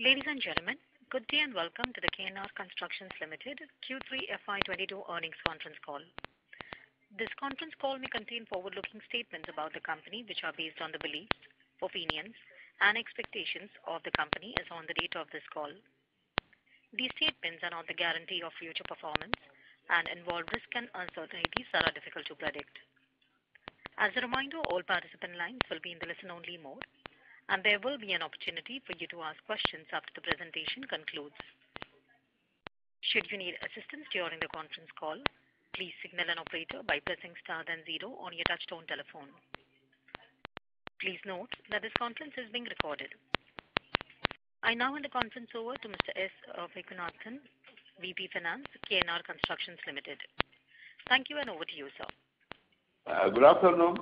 Ladies and gentlemen, good day and welcome to the KNR Constructions Limited Q3 FY22 earnings conference call. This conference call may contain forward-looking statements about the company which are based on the beliefs, opinions, and expectations of the company as on the date of this call. These statements are not the guarantee of future performance and involve risks and uncertainties that are difficult to predict. As a reminder, all participant lines will be in the listen-only mode, and there will be an opportunity for you to ask questions after the presentation concludes. Should you need assistance during the conference call, please signal an operator by pressing star then 0 on your touchtone telephone. Please note that this conference is being recorded. I now hand the conference over to Mr. S. Vaikunathan, VP Finance, KNR Constructions Limited. Thank you, and over to you, sir. Good afternoon,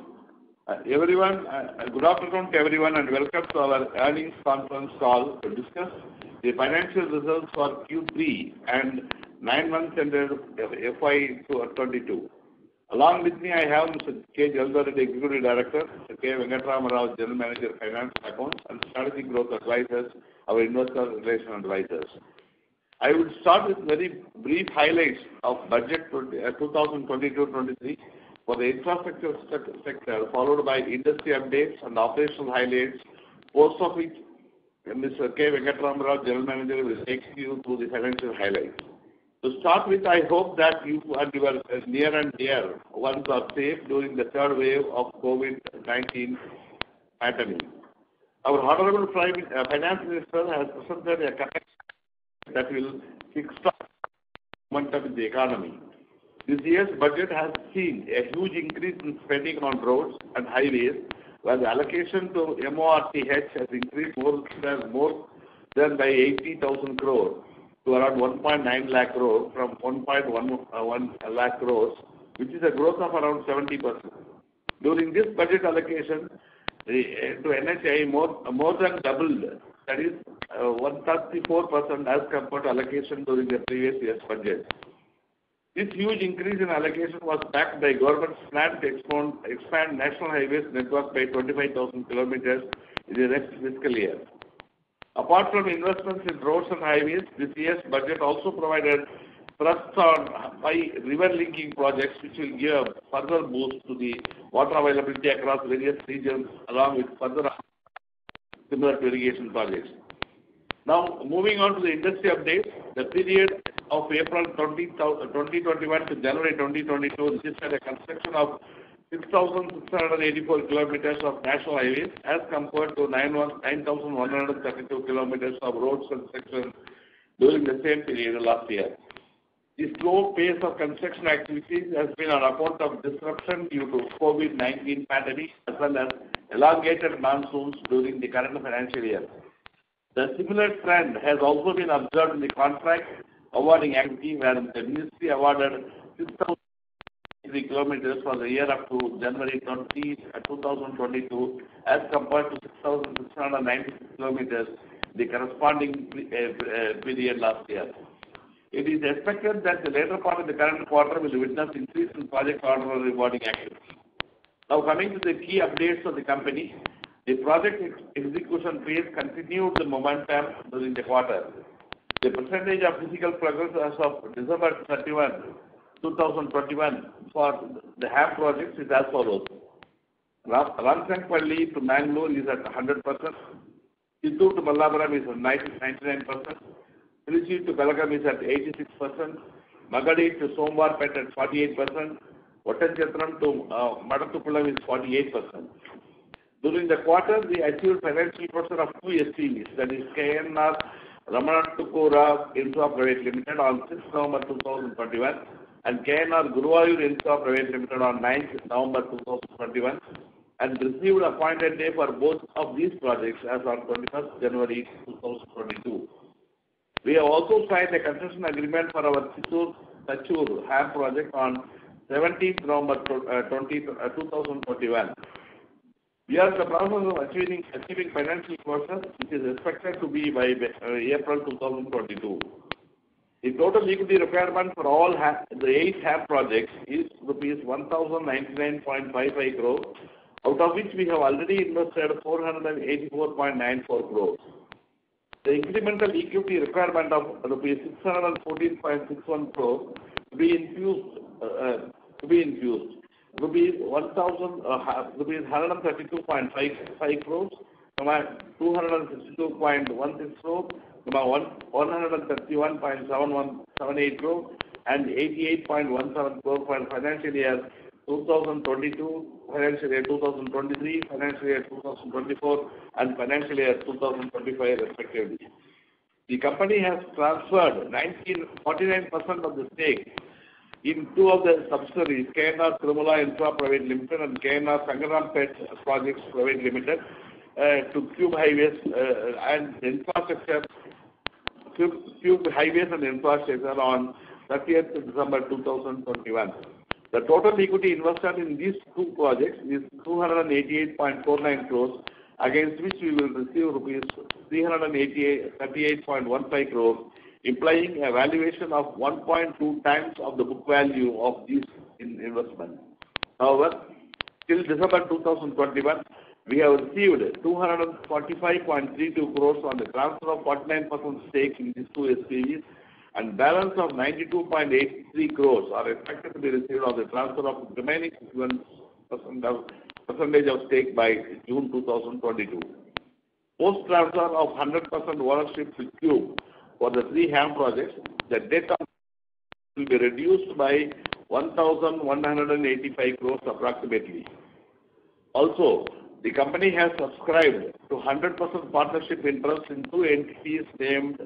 everyone. Good afternoon to everyone, and welcome to our earnings conference call to discuss the financial results for Q3 and 9 months ended FY22. Along with me, I have Mr. K. Jaldareddy, Executive Director, Mr. K. Venkatramarao, General Manager, Finance Accounts, and Strategic Growth Advisors, our Investor Relations Advisors. I would start with very brief highlights of budget 2022-23 for the infrastructure sector, followed by industry updates and operational highlights, post of which Mr. K. Venkatramarao, General Manager, will take you through the financial highlights. To start with, I hope that you and your near and dear ones are safe during the third wave of COVID-19 pandemic. Our Honorable Finance Minister has presented a CapEx that will kickstart momentum in the economy. This year's budget has seen a huge increase in spending on roads and highways, where the allocation to MORTH has increased more than by 80,000 crore to around 1.9 lakh crore from 1.1 lakh crores, which is a growth of around 70%. During this budget allocation, to NHAI more than doubled, that is 134% as compared to allocation during the previous year's budget. This huge increase in allocation was backed by government's plan to expand national highways network by 25,000 kilometers in the next fiscal year. Apart from investments in roads and highways, this year's budget also provided thrust on high river linking projects, which will give a further boost to the water availability across various regions, along with further similar to irrigation projects. Now, moving on to the industry updates, the period of April 2021 to January 2022 registered a construction of 6,684 kilometers of national highways as compared to 9,132 kilometers of roads construction during the same period last year. The slow pace of construction activities has been on account of disruption due to COVID-19 pandemic as well as elongated monsoons during the current financial year. The similar trend has also been observed in the contract awarding activity, where the ministry awarded 6,003 kilometers for the year up to January 2022 as compared to 6,696 kilometers the corresponding period last year. It is expected that the later part of the current quarter will witness increase in project order rewarding activity. Now, coming to the key updates of the company, the project execution phase continued the momentum during the quarter. The percentage of physical progress as of December 31, 2021 for the HAM projects is as follows. Ramsanpalli to Mangalore is at 100%, Chittoor to Mallapuram is at 99%, Trichy to Belagavi is at 86%, Magadi to Somwarpet at 48%, Ottanchatram to Madathukulam is 48%. During the quarter, we achieved financial closure of two SPVs, that is KNR Ramanattukura Infra Private Limited on 6 November 2021 and KNR Guruvayur Infra Private Limited on 9 November 2021, and received appointed day for both of these projects as on 21st January 2022. We have also signed a concession agreement for our Chittoor HAM project on 17th November 2021. We are in the process of achieving financial closure, which is expected to be by April 2022. The total equity requirement for all the 8 HAM projects is rupees 1,099.55 crore, out of which we have already invested 484.94 crores. The incremental equity requirement of rupees 614.61 crore to be infused. Rupees 132.55 crores, 262.16 crore, 131.78 crore, and 88.17 crore for financial year 2022, financial year 2023, financial year 2024, and financial year 2025 respectively. The company has transferred 49% of the stake in two of the subsidiaries, KNR Tirumala Infra Private Limited and KNR Sangarampet Projects Private Limited, to Cube Highways and Infrastructure on 30th December 2021. The total equity invested in these two projects is 288.49 crores, against which we will receive rupees 338.15 crores, implying a valuation of 1.2 times of the book value of these investments. However, till December 2021, we have received 245.32 crores on the transfer of 49% stake in these two SPVs, and balance of 92.83 crores are expected to be received on the transfer of remaining 61% of stake by June 2022. Post transfer of 100% ownership to Cube for the three HAM projects, the debt will be reduced by 1,185 crores approximately. Also, the company has subscribed to 100% partnership interest in two entities named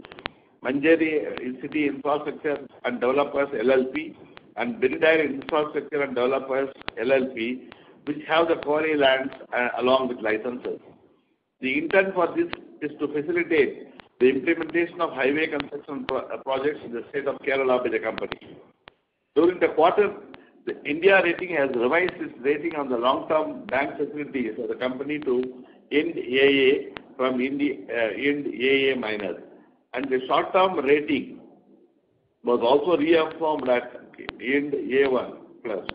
Manjeri City Infrastructure and Developers LLP and Biridire Infrastructure and Developers LLP, which have the quarry lands along with licenses. The intent for this is to facilitate the implementation of highway construction projects in the state of Kerala by the company. During the quarter, the India Rating has revised its rating on the long-term bank facilities of the company to IND AA from IND AA minus, and the short-term rating was also reaffirmed at IND A1 plus.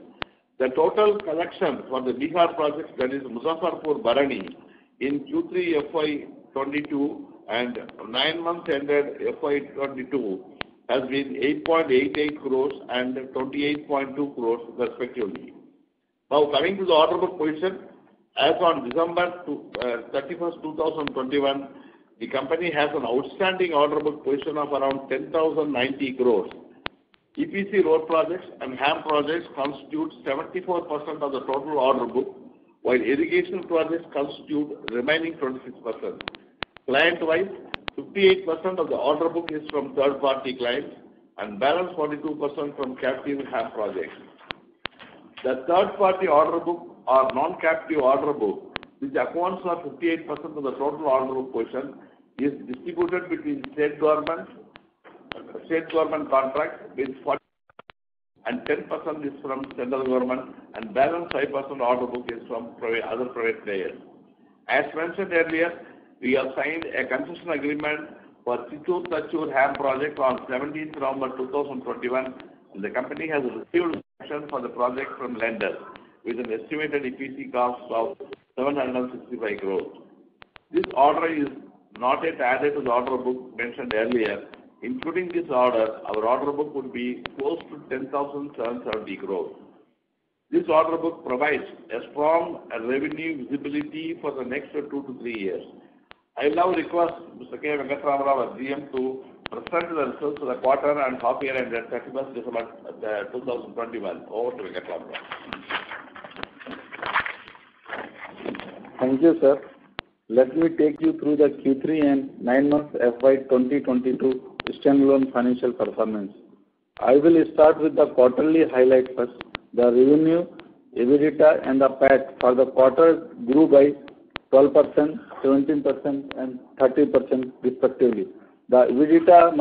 The total collection for the Bihar projects, that is Muzaffarpur Barani, in Q3 FY22 and 9 months ended FY22 has been 8.88 crores and 28.2 crores respectively. Now coming to the order book position, as on December 31st, 2021, the company has an outstanding order book position of around 10,090 crores. EPC road projects and HAM projects constitute 74% of the total order book, while irrigation projects constitute remaining 26%. Client-wise, 58% of the order book is from third-party clients and balance 42% from captive HAM projects. The third-party order book or non-captive order book, which accounts for 58% of the total order book position, is distributed between state government contracts with 40% and 10% is from central government, and balance 5% order book is from other private players. As mentioned earlier, we have signed a concession agreement for Chittoor-Thatchur HAM project on 17th November 2021, and the company has received action for the project from lenders with an estimated EPC cost of 765 crores. This order is not yet added to the order book mentioned earlier. Including this order, our order book would be close to 10,770 crores. This order book provides a strong revenue visibility for the next 2 to 3 years. I now request Mr. K. Venkatramrao, our GM, to present the results of the quarter and half year ended 31st December 2021. Over to Venkatramrao. Thank you, sir. Let me take you through the Q3 and 9 months FY 2022 standalone financial performance. I will start with the quarterly highlight first. The revenue, EBITDA and the PAT for the quarter grew by 12%, 17% and 30% respectively. The EBITDA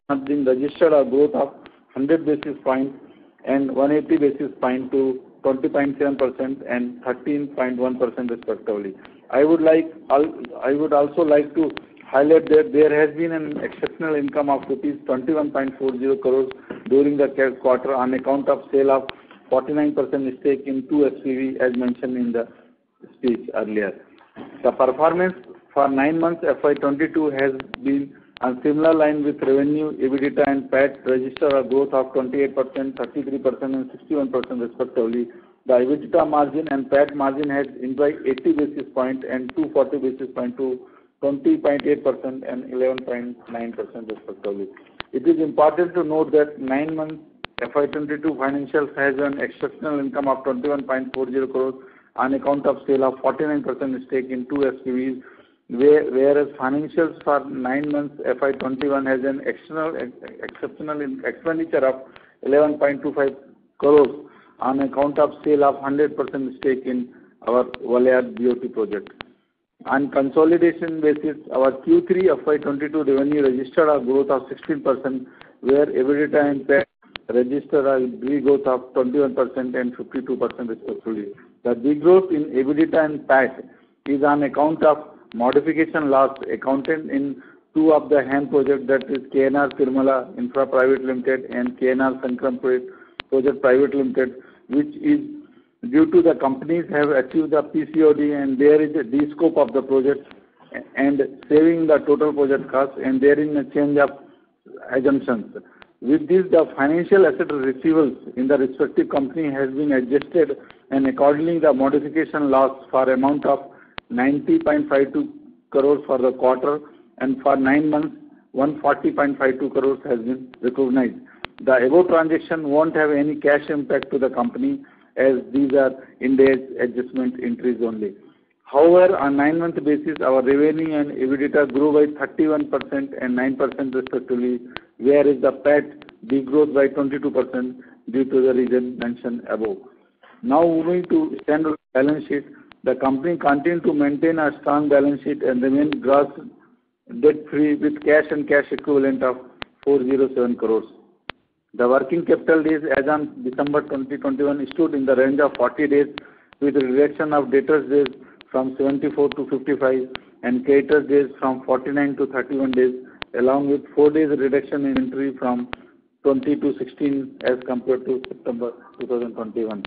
margin registered a growth of 100 basis points and 180 basis points to 20.7% and 13.1% respectively. I would also like to highlight that there has been an exceptional income of rupees 21.40 crores during the quarter on account of sale of 49% stake in two SPV as mentioned in the speech earlier. The performance for 9 months, FY22 has been on similar line with revenue, EBITDA and PAT register a growth of 28%, 33% and 61% respectively. The EBITDA margin and PAT margin has improved 80 basis points and 240 basis points to 20.8% and 11.9% respectively. It is important to note that 9 months FY22 financials has an exceptional income of 21.40 crores on account of sale of 49% stake in 2 SPVs, whereas financials for 9 months FY21 has an exceptional expenditure of 11.25 crores on account of sale of 100% stake in our Valayar BOT project. On consolidation basis, our Q3 FY22 revenue registered a growth of 16%, where EBITDA and PAT registered a degrowth of 21% and 52% respectively. The degrowth in EBITDA and PAT is on account of modification loss accounted in 2 of the HAM projects, that is KNR Tirumala Infra Private Limited and KNR Sankram Project Private Limited, which is due to the companies have achieved the PCOD and there is a de-scope of the project and saving the total project cost and there is a change of assumptions. With this, the financial asset receivables in the respective company has been adjusted and accordingly the modification loss for amount of 90.52 crores for the quarter and for 9 months 140.52 crores has been recognized. The above transaction won't have any cash impact to the company as these are Ind-AS adjustment entries only. However, on 9-month basis, our revenue and EBITDA grew by 31% and 9% respectively, whereas the PAT degrowth by 22% due to the reason mentioned above. Now moving to standalone balance sheet, the company continued to maintain a strong balance sheet and remain gross debt-free with cash and cash equivalent of 407 crores. The working capital days as on December 2021 stood in the range of 40 days with a reduction of debtors days from 74 to 55 and creditors days from 49 to 31 days along with 4 days reduction in inventory from 20 to 16 as compared to September 2021.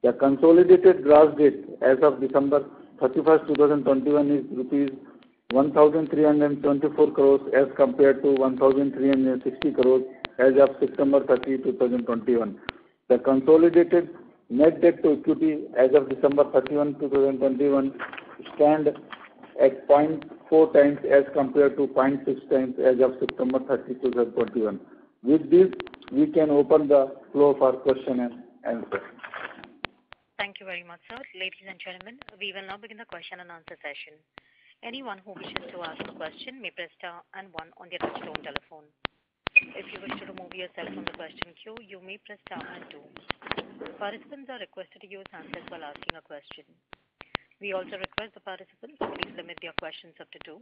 The consolidated gross debt as of December 31st, 2021 is rupees 1,324 crores as compared to 1,360 crores as of September 30, 2021. The consolidated net debt to equity as of December 31, 2021 stand at 0.4 times as compared to 0.6 times as of September 30, 2021. With this, we can open the floor for question and answer. Thank you very much, sir. Ladies and gentlemen, we will now begin the question and answer session. Anyone who wishes to ask a question may press star and 1 on their touchtone telephone. If you wish to remove yourself from the question queue, you may press star and 2. Participants are requested to use handsets while asking a question. We also request the participants to please limit their questions up to 2.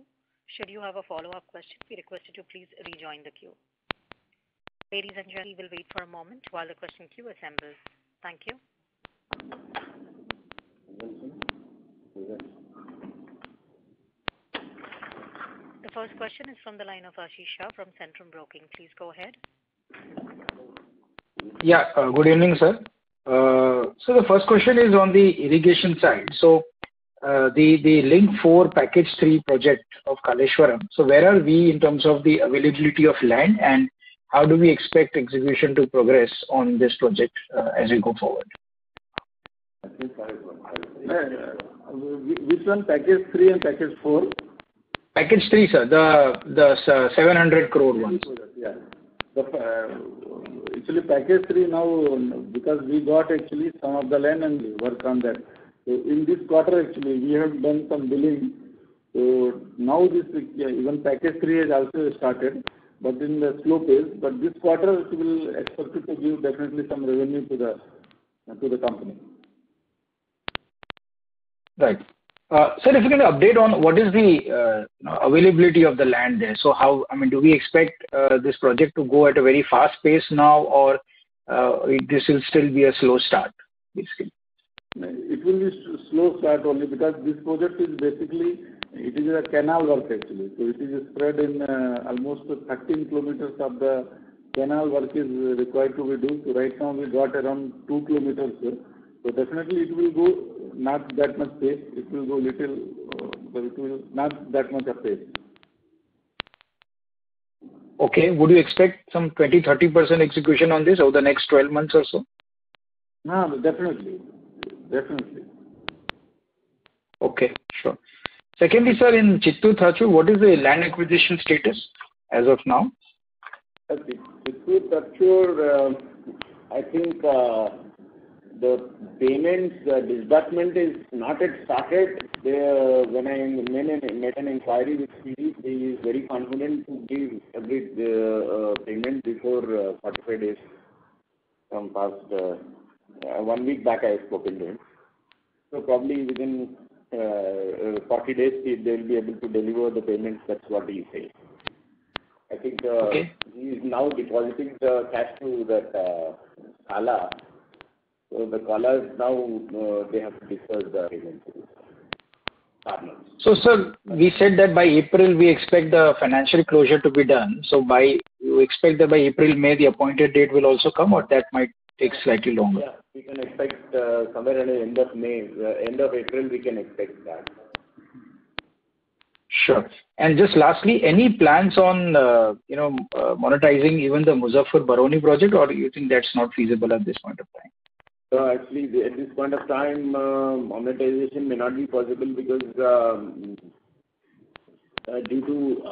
Should you have a follow-up question, we request you to please rejoin the queue. Ladies and gentlemen, we will wait for a moment while the question queue assembles. Thank you. The first question is from the line of Ashish Shah from Centrum Broking. Please go ahead. Yeah, good evening, sir. So the first question is on the irrigation side. So the Link 4 Package 3 project of Kaleshwaram. So where are we in terms of the availability of land and how do we expect execution to progress on this project as we go forward? Which one, Package 3 and Package 4? Package 3, sir, the 700 crore one. Yeah. Actually, Package 3 now, because we got actually some of the land and we work on that. So in this quarter, actually, we have done some billing. So now this, even Package 3 has also started, but in the slow pace. But this quarter, it will expect it to give definitely some revenue to the company. Right. Sir, if you can update on what is the availability of the land there. So how, I mean, do we expect this project to go at a very fast pace now or this will still be a slow start, basically? It will be slow start only because this project is basically, it is a canal work actually. So it is spread in almost 13 kilometers of the canal work is required to be done. So right now we got around 2 kilometers. So definitely it will go not that much pace. It will go little, but it will not that much of pace. Okay. Would you expect some 20-30% execution on this over the next 12 months or so? No, definitely. Definitely. Okay, sure. Secondly, sir, in Chittoor Thatchur, what is the land acquisition status as of now? Chittoor Thatchur, I think the payments disbursement is not yet started. When I made an inquiry with CD, he is very confident to give every payment before 45 days from past 1 week back. I have spoken to him. So probably within 40 days they will be able to deliver the payments. That's what he says. I think he is now depositing the cash to that Kala. So the Kala now they have to disperse the payments. So, sir, we said that by April we expect the financial closure to be done. So, you expect that by April, May, the appointed date will also come, or that might take slightly longer? Yeah, we can expect somewhere at the end of May, end of April, we can expect that. Sure. And just lastly, any plans on monetizing even the Muzaffar Baroni project, or do you think that's not feasible at this point of time? So actually, at this point of time, monetization may not be possible because due to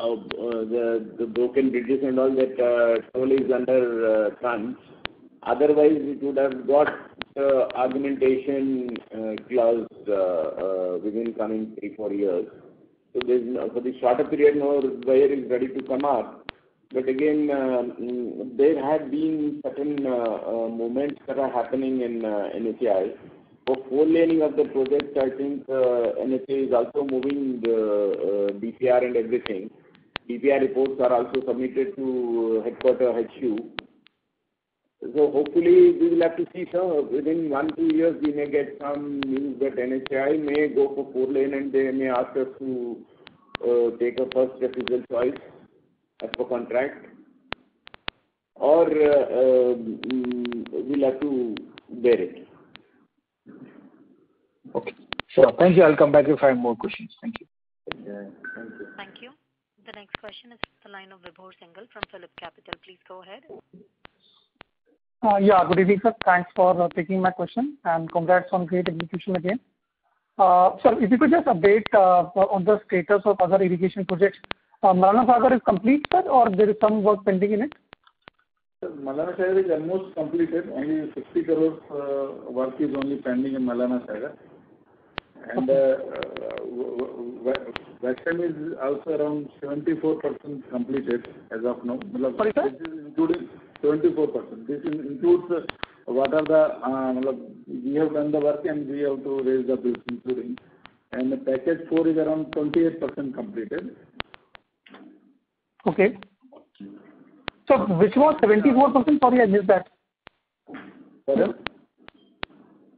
the broken bridges and all that, toll is under crunch. Otherwise, it would have got augmentation clause within coming 3-4 years. So for the shorter period, no buyer is ready to come up. But again, there have been certain movements that are happening in NHAI. For 4-laning of the project, I think NHAI is also moving the DPR and everything. DPR reports are also submitted to headquarter HQ. So hopefully we will have to see, sir, within 1-2 years we may get some news that NHAI may go for 4-lane and they may ask us to take a first refusal choice as per contract, or we'll have to bear it. Okay, sure. Thank you. I'll come back if I have more questions. Thank you. Yeah, thank you. Thank you. The next question is the line of Vibhor Singhal from Phillip Capital. Please go ahead. Good evening, sir. Thanks for taking my question and congrats on great execution again. Sir, if you could just update on the status of other irrigation projects. Malana Sagar is complete, sir, or there is some work pending in it? Malana Sagar is almost completed. Only 60 crores work is only pending in Malana Sagar. And Western is also around 74% completed as of now. Sorry, sir? This is including 74%. This includes what are the, we have done the work and we have to raise the bills including. And the package 4 is around 28% completed. Okay. So which was 74%? Sorry, I missed that. Pardon?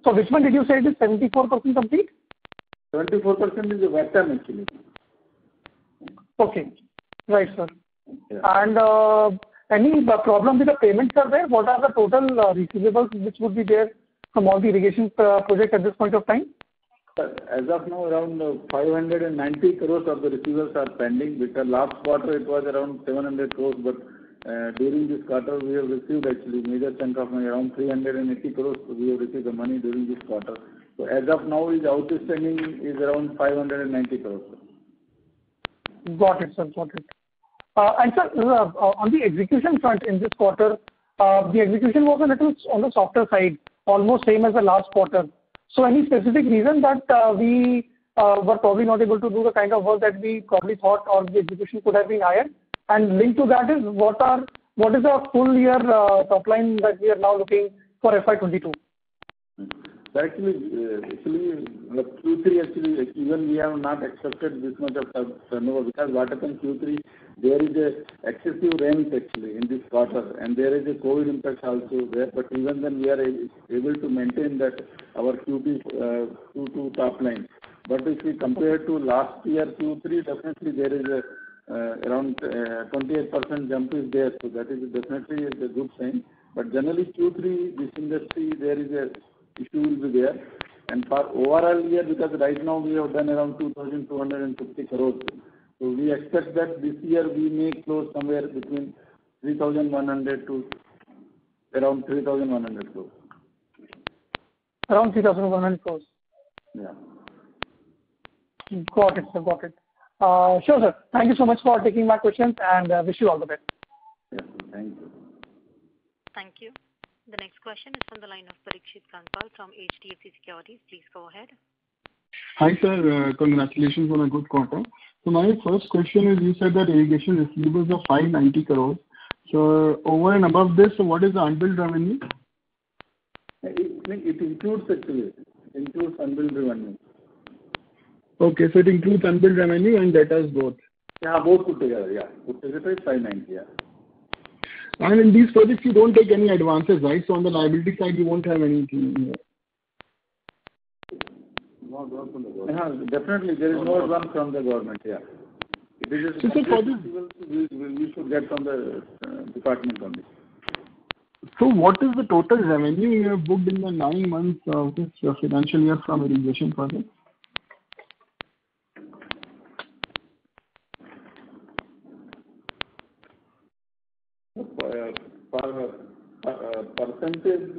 So which one did you say it is 74% complete? 74% is the Western actually. Okay. Right, sir. Yeah. And any problem with the payments are there? What are the total receivables which would be there from all the irrigation projects at this point of time? As of now, around 590 crores of the receivables are pending, because last quarter it was around 700 crores, but during this quarter we have received actually major chunk of money, around 380 crores we have received the money during this quarter. So as of now, his outstanding is around 590 crores. Got it, sir. Got it. And sir, on the execution front in this quarter, the execution was a little on the softer side, almost same as the last quarter. So any specific reason that we were probably not able to do the kind of work that we probably thought, or the execution could have been higher? And linked to that is what is the full year top line that we are now looking for FY22? Actually, Q3 actually, even we have not expected this much of turnover, because what happened Q3, there is a excessive rain actually in this quarter, and there is a COVID impact also there. But even then, we are able to maintain that our Q2 top line. But if we compare to last year Q3, definitely there is a around 28% jump is there. So that is definitely a good sign. But generally Q3, this industry, there is a issue will be there. And for overall year, because right now we have done around 2,250 crores. So we expect that this year we may close somewhere between 3,100 to around 3,100 crores. Around 3,100 crores. Yeah. Got it, sir. Got it. Sure, sir. Thank you so much for taking my questions and wish you all the best. Yes, thank you. Thank you. The next question is from the line of Parikshit Concall from HDFC Securities. Please go ahead. Hi, sir. Congratulations on a good quarter. So my first question is, you said that irrigation receivables are 590 crores. So over and above this, what is the unbilled revenue? It includes actually. It includes unbilled revenue. Okay, so it includes unbilled revenue and debtors both. Yeah, both put together. Yeah, put together is 590. Yeah. And in these projects, you don't take any advances, right? So on the liability side, you won't have anything here. No advance from the government. Definitely, there is no advance from the government. Yeah. It is So for this, we should get from the department only. so what is the total revenue you have booked in the 9 months of this financial year from irrigation projects? Percentage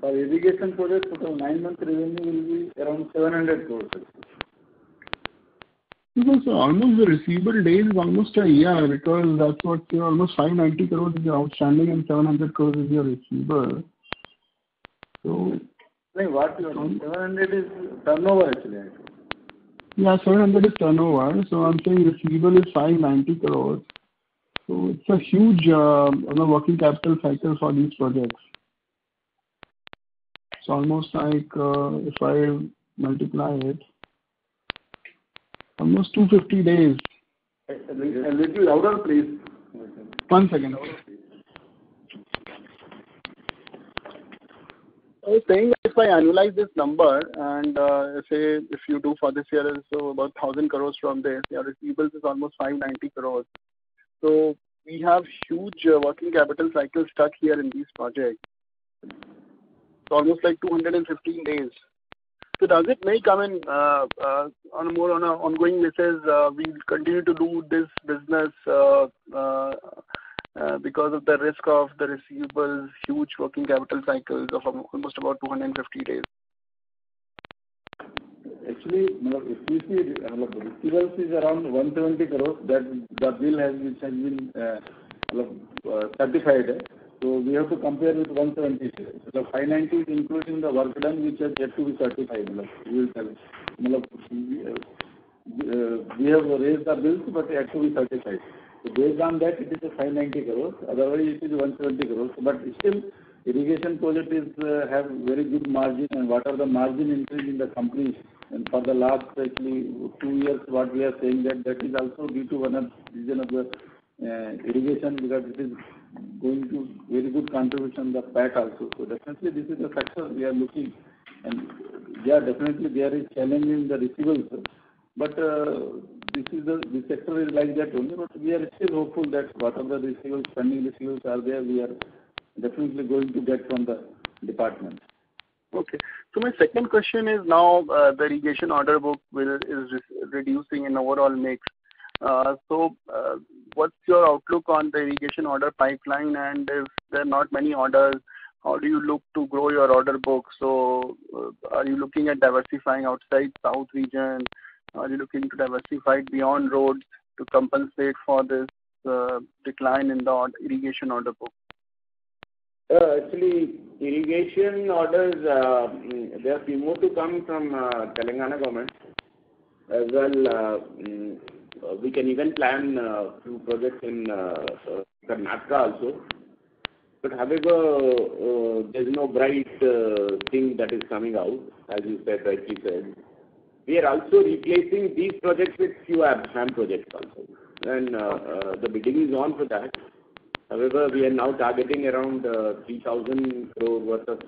for irrigation project, total 9 month revenue will be around 700 crores. Because almost the receivable days is almost a year, because that's what almost 590 crores is your outstanding and 700 crores is your receivable. So, What you are saying, 700 is turnover actually. yeah, 700 is turnover. So I'm saying receivable is 590 crores. So it's a huge working capital cycle for these projects. It's almost like if I multiply it, almost 250 days. A little louder, please. 1 second. I was saying that if I annualize this number and say if you do for this year is so about 1,000 crores from this, your receivables is almost 590 crores. So we have huge working capital cycle stuck here in these projects. It's almost like 215 days. So does it make, I mean, on an ongoing basis, we continue to do this business because of the risk of the receivables, huge working capital cycles of almost about 250 days? Actually, if we see receivables is around 170 crores, that the bill which has been certified. So we have to compare with 170. The 590 is including the work done which has yet to be certified. We have raised the bills, but yet to be certified. So based on that, it is a 590 crores. Otherwise, it is 170 crores. But still, irrigation project is have very good margin, and what are the margin increase in the company? And for the last actually 2 years, what we are saying that is also due to one of reason of the irrigation, because it is going to very good contribution the PAT also. So definitely this is a factor we are looking, and yeah, definitely there is challenge in the receivables, but this sector is like that only. But we are still hopeful that whatever the receivables, pending receivables are there, we are definitely going to get from the department. Okay. So my second question is, now the irrigation order book is reducing in overall mix. So what's your outlook on the irrigation order pipeline, and if there are not many orders, how do you look to grow your order book? So are you looking at diversifying outside South region? Are you looking to diversify beyond roads to compensate for this decline in the irrigation order book? Actually, irrigation orders, there are few more to come from Telangana government as well. We can even plan few projects in Karnataka also. But however, there is no bright thing that is coming out, as you said, rightly said. We are also replacing these projects with few HAM projects also, and the bidding is on for that. However, we are now targeting around 3,000 crore worth of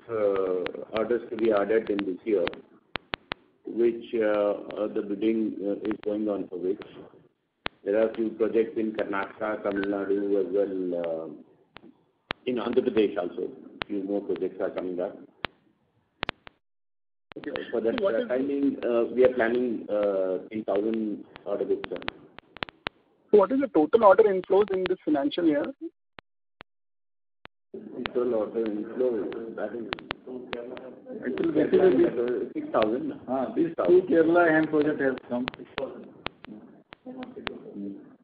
orders to be added in this year, which the bidding is going on for which. There are a few projects in Karnataka, Tamil Nadu as well, in Andhra Pradesh also. Few more projects are coming up. Okay. For that timing, we are planning 3,000 order books. So what is the total order inflows in this financial year? Total order inflow, that is it will basically be 6,000. These two Kerala HAM project has come.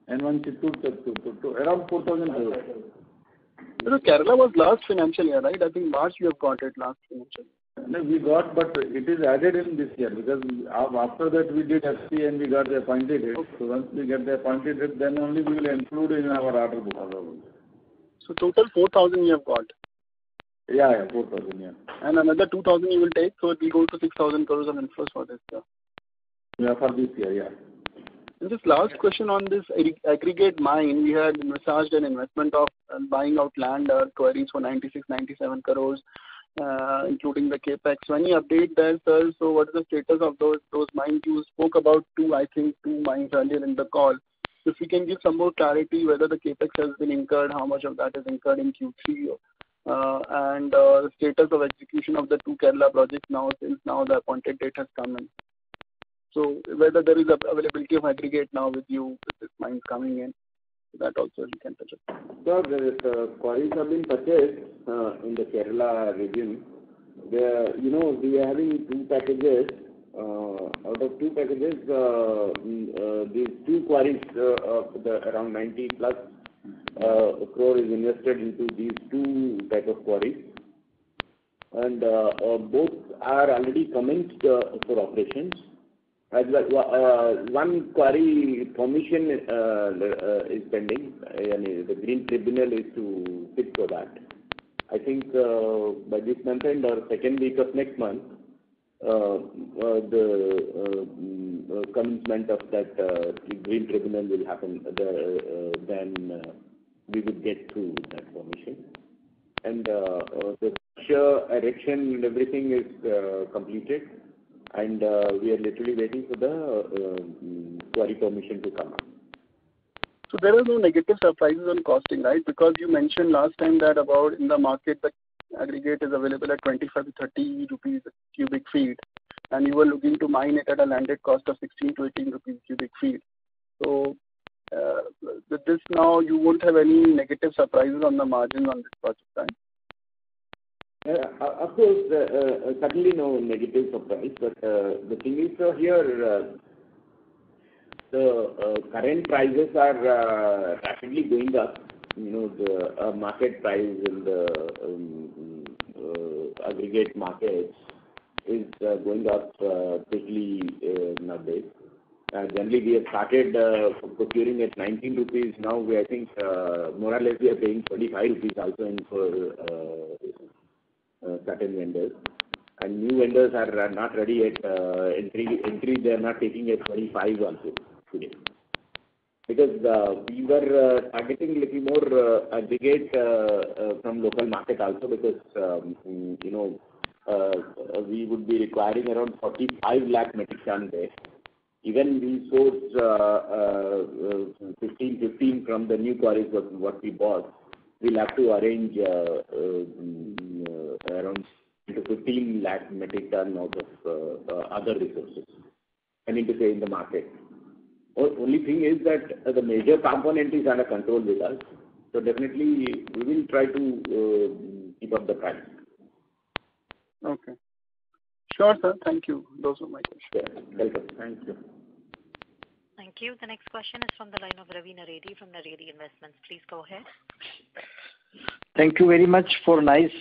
And one Chittoor, around 4,000 crores. So Kerala was last financial year, right? I think March you have got it last financial year. No, we got, but it is added in this year because after that we did FC and we got the appointed date. Okay. So once we get the appointed date, then only we will include in our order book. So total 4,000 you have got. Yeah, 4,000, yeah. And another 2,000 you will take, so it will go to 6,000 crores of inflows for this year. Yeah, for this year, yeah. And this last question on this aggregate mine, we had envisaged an investment of buying out land quarries for 96-97 crores, including the capex. So any update there, sir? So what is the status of those mines? You spoke about two mines earlier in the call. If we can give some more clarity whether the capex has been incurred, how much of that is incurred in Q3, and the status of execution of the two Kerala projects now, since now the appointed date has come in. So whether there is availability of aggregate now with you, with this mines coming in, that also you can touch upon. So the quarries have been purchased in the Kerala region. We are having two packages. Out of two packages, these two quarries of around 90 plus crore is invested into these two type of quarries, and both are already commenced for operations. As well, one quarry permission is pending, and the Green Tribunal is to fix for that. I think by this month end or second week of next month, the commencement of that Green Tribunal will happen. Then we will get through that permission. And the erection and everything is completed. And we are literally waiting for the quarry permission to come up. So there are no negative surprises on costing, right? Because you mentioned last time that about in the market the aggregate is available at 25 to 30 rupees cubic feet, and you were looking to mine it at a landed cost of 16 to 18 rupees cubic feet. So with this now, you won't have any negative surprises on the margin on this project, right? Of course, certainly no negative surprise, but the thing is here, the current prices are rapidly going up. The market price in the aggregate markets is going up quickly nowadays. Generally, we have started procuring at 19 rupees. Now, I think more or less we are paying 25 rupees also for certain vendors, and new vendors are not ready at entry. They are not taking at 25 also today, because we were targeting little more aggregate from local market also, because we would be requiring around 45 lakh metric ton there. Even we source 15 from the new quarries what we bought. We'll have to arrange around 15 lakh metric ton out of other resources. I mean to say in the market. Only thing is that the major component is under control with us. So definitely we will try to keep up the price. Okay. Sure, sir. Thank you. Those are my questions. Yeah. Welcome. Thank you. Thank you. The next question is from the line of Ravi Naredi from Naredi Investments. Please go ahead. Thank you very much for nice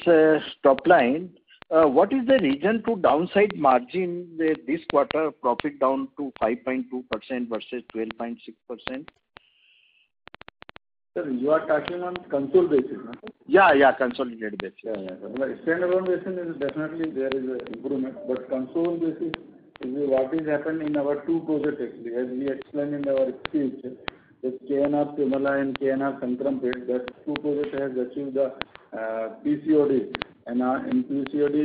top line. What is the reason to downside margin this quarter, profit down to 5.2% versus 12.6%? Sir, you are talking on consolidated basis, no? Yeah, consolidated basis. Yeah. Standalone basis is definitely there is an improvement, but consolidated basis is what is happened in our two projects actually. As we explained in our speech, that KNR Timala and KNR Sankrampet, that two projects has achieved the PCOD. And in PCOD,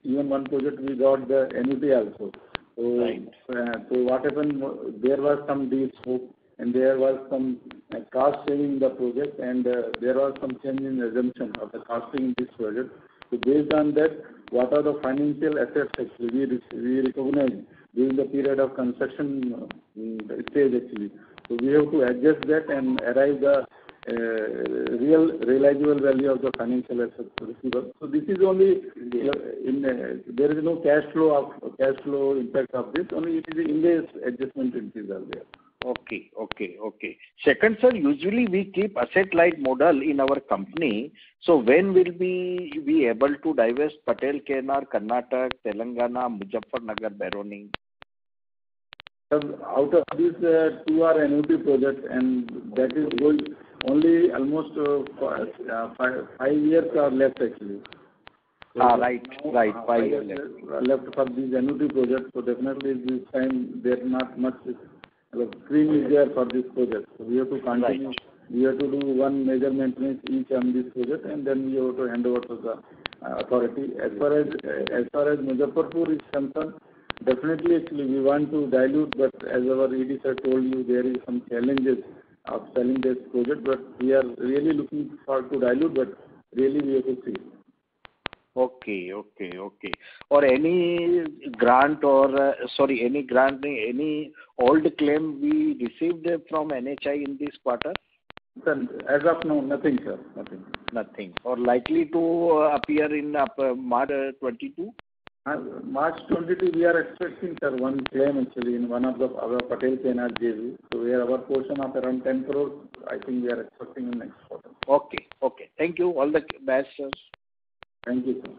even one project we got the annuity also. So, right. So what happened, there was some deal scope and there was some cost saving in the project, and there was some change in assumption of the costing in this project. So based on that, what are the financial assets actually we recognize during the period of construction stage actually. So we have to adjust that and arrive the real realizable value of the financial assets receivable. So this is only there is no cash flow impact of this. Only it is in this adjustment entries are there. Okay. Second, sir, usually we keep asset-light model in our company. So when will we be able to divest Patel KNR, Karnataka, Telangana, Muzaffarnagar, Baroni? Out of these, two are annuity projects, and that is going only almost 5 years are left actually. So right. 5 years left for these annuity projects. So definitely this time there is not much cream is there for this project. So we have to continue. Right. We have to do one major maintenance each on this project, and then we have to hand over to the authority. As far as Muzaffarpur is concerned, definitely actually we want to dilute, but as our ED sir told you, there is some challenges of selling this project, but we are really looking forward to dilute, but really we have to see. Okay. Or any grant any old claim we received from NHI in this quarter? Sir, as of now, nothing, sir. Nothing. Or likely to appear in March 22? March 22, we are expecting, sir, one claim actually in one of our Patel KNR JV. So we have our portion of around 10 crores. I think we are expecting in next quarter. Okay. Thank you. All the best, sir. Thank you, sir.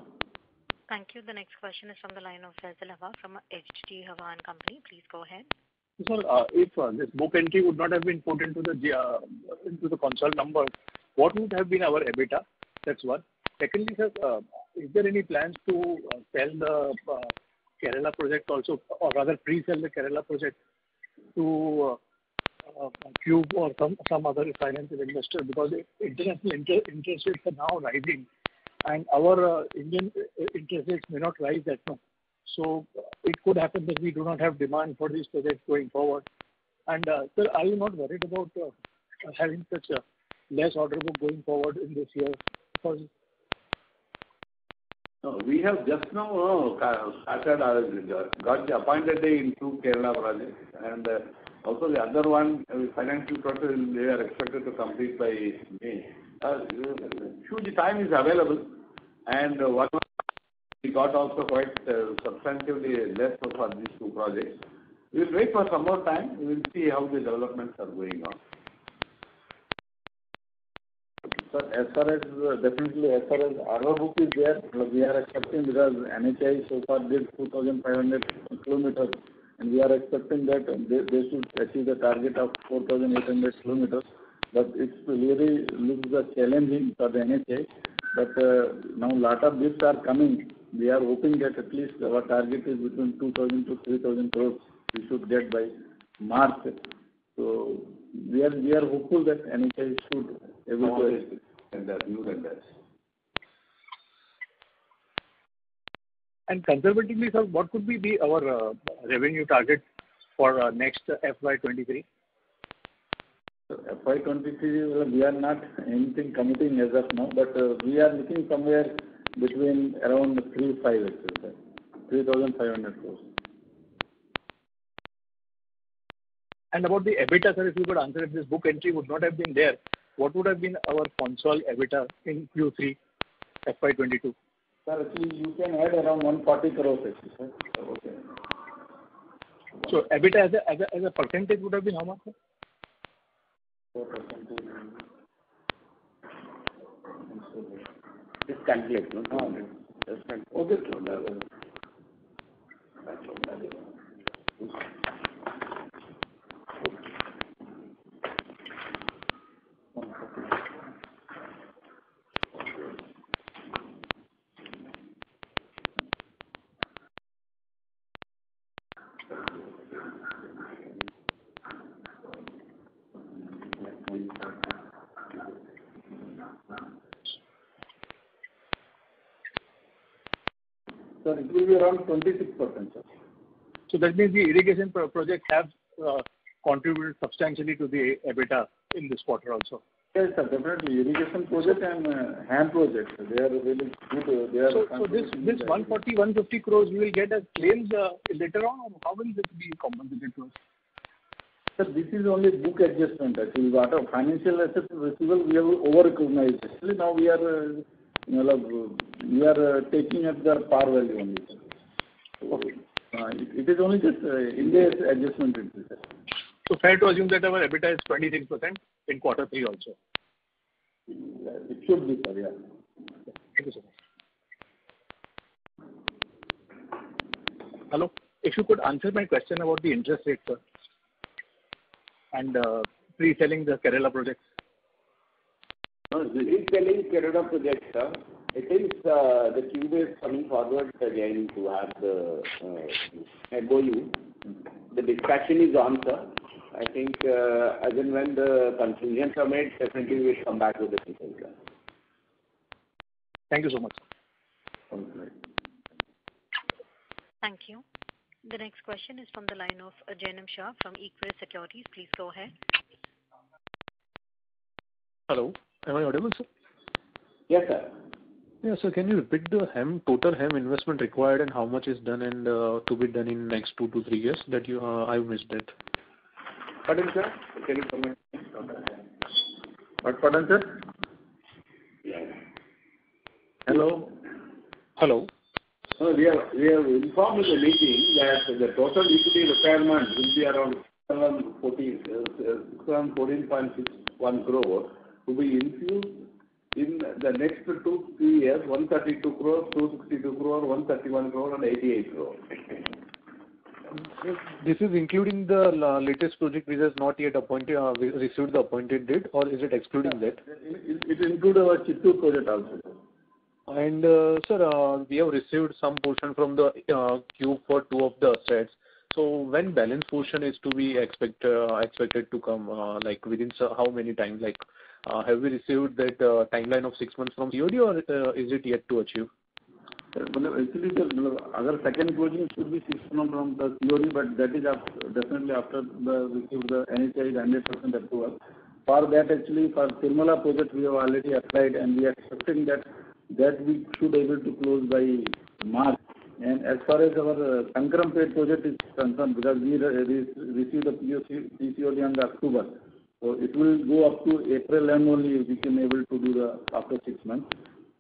Thank you. The next question is from the line of Faisal Hawa from HG Hawa and Company. Please go ahead. Sir, if this book entry would not have been put into the console number, what would have been our EBITDA? That's one. Secondly, sir, is there any plans to sell the Kerala project also, or rather pre-sell the Kerala project to Cube or some other financial investor, because international interest rates are now rising, and our Indian interest rates may not rise that much. So it could happen that we do not have demand for these projects going forward. And sir, are you not worried about having such a less order book going forward in this year? Because no, we have just now started, got the appointed day in 2 Kerala projects, and also the other one, financial process, they are expected to complete by May. Huge time is available, and one we got also quite substantively less for these 2 projects. We will wait for some more time. We will see how the developments are going on. Sir, as far as our book is there, we are expecting, because NHI so far did 2,500 kilometers, and we are expecting that they should achieve the target of 4,800 kilometers. But it's really looks challenging for the NHI. But now lot of bids are coming. We are hoping that at least our target is between 2,000 to 3,000 crores we should get by March. So we are hopeful that NHI should able to and that new tenders. And conservatively, sir, what could be our revenue target for next FY23? FY23, we are not anything committing as of now, but we are looking somewhere between around 3,500 crores. And about the EBITDA, sir, if you could answer, if this book entry would not have been there, what would have been our console EBITDA in Q3 FY22? Sir, actually, you can add around 140 crores actually, sir. Okay. So EBITDA as a percentage would have been how much, sir? 4%. Just calculate, no? Just calculate. Okay. Sir, it will be around 26%, sir. So that means the irrigation projects have contributed substantially to the EBITDA in this quarter also. Yes, sir, definitely. Irrigation project and HAM project, they are really good. So this 140, 150 crores we will get as claims later on, or how will this be compensated to us? Sir, this is only book adjustment. Actually, what of financial assets receivable we have over-recognized. Actually, now we are taking at the par value only. Okay. It is only just India's adjustment. So fair to assume that our EBITDA is 26% in quarter 3 also. It should be, sir. Yeah. Thank you so much. Hello. If you could answer my question about the interest rate, sir, and pre-selling the Kerala projects. Pre-selling Kerala projects, sir. It is the Cube is coming forward again to have the MOU. The discussion is on, sir. I think as and when the conclusions are made, definitely we will come back with the details. Thank you so much. Thank you. The next question is from the line of Janam Shah from Equirus Securities. Please go ahead. Hello. Am I audible, sir? Yes, sir. Yeah, so can you repeat the total HAM investment required and how much is done and to be done in next 2 to 3 years? That I missed that. Pardon, sir? Can you comment? What, pardon, sir? Yeah. Hello. Hello. We have informed the meeting that the total equity requirement will be around 14.61 crore to be infused in the next 2 to 3 years, 132 crore, 262 crore, 131 crore and 88 crore. This is including the latest project which has not yet received the appointed date, or is it excluding that? It includes our Chittoor project also. And sir, we have received some portion from the queue for 2 of the assets. So when balance portion is to be expected to come, like within how many time? Like have we received that timeline of 6 months from COD, or is it yet to achieve? Actually, the other second closing should be 6 months from the COD, but that is definitely after receive the NHI 100% approval. For that, actually, for Tirumala project, we have already applied, and we are expecting that we should be able to close by March. And as far as our Sankrampet project is concerned, because we received the PCOD on October, so it will go up to April and only we can able to do the after 6 months.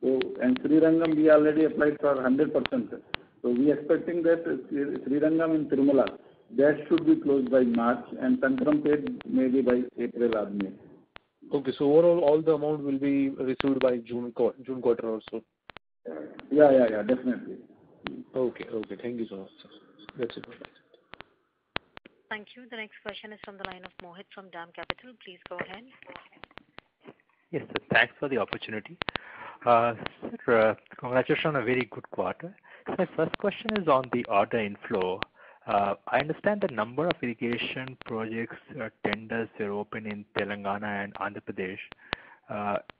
So, and Srirangam, we already applied for 100%. So we are expecting that Srirangam in Tirumala, that should be closed by March, and Sankrampet maybe by April or May. Okay, so overall all the amount will be received by June quarter also. Yeah, definitely. Okay, thank you so much, sir. That's it. Thank you. The next question is from the line of Mohit from DAM Capital. Please go ahead. Yes, sir. Thanks for the opportunity. Sir, congratulations on a very good quarter. So my first question is on the order inflow. I understand the number of irrigation projects tenders are open in Telangana and Andhra Pradesh.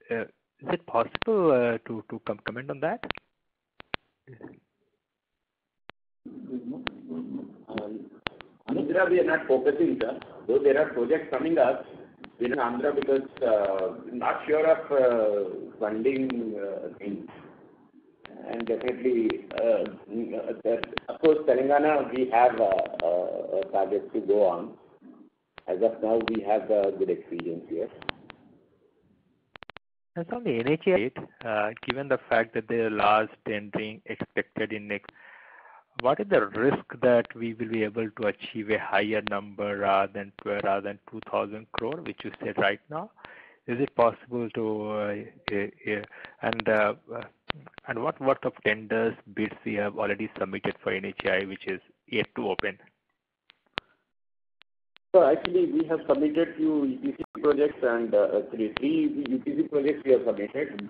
Is it possible to comment on that? Andhra, we are not focusing, sir. Though there are projects coming up in Andhra because not sure of funding things. And definitely, of course, Telangana, we have targets to go on. As of now, we have good experience here. As on the NHA, given the fact that there are large tendering expected in next, what is the risk that we will be able to achieve a higher number rather than 2,000 crore, which you said right now? Is it possible to and what of tenders bids we have already submitted for NHI, which is yet to open? So actually, we have submitted few EPC projects and three EPC projects we have submitted.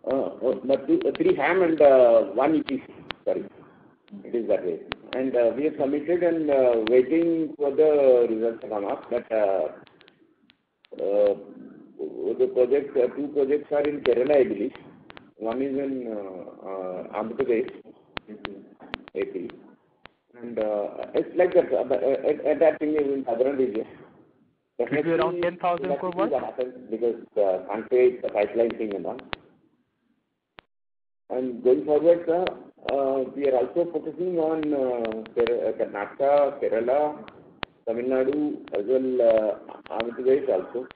3 HAM and 1 EPC. Sorry, it is that way. And we have submitted and waiting for the results to come up. But the project, 2 projects are in Kerala, I believe. One is in Andhra Pradesh, AP. And it's like that, at that thing in southern region. Should be around 10,000 crore worth? Because can't say the pipeline thing and all. And going forward, sir, we are also focusing on Karnataka, Kerala, Tamil Nadu, as well Andhra Pradesh also.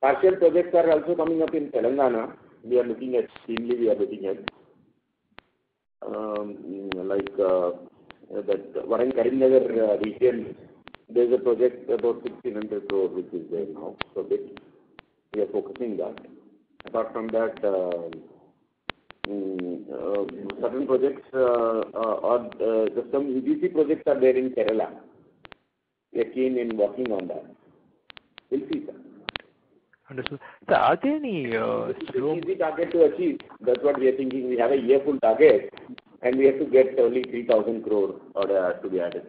Partial projects are also coming up in Telangana. We are looking at, like that Varan Karimnagar region. There is a project about 1,600 crore which is there now. So we are focusing that. Apart from that, certain projects or some EDC projects are there in Kerala. We are keen in working on that. We'll see, sir. Understood. So are there any easy target to achieve? That's what we are thinking. We have a year full target, and we have to get only 3,000 crore order to be added.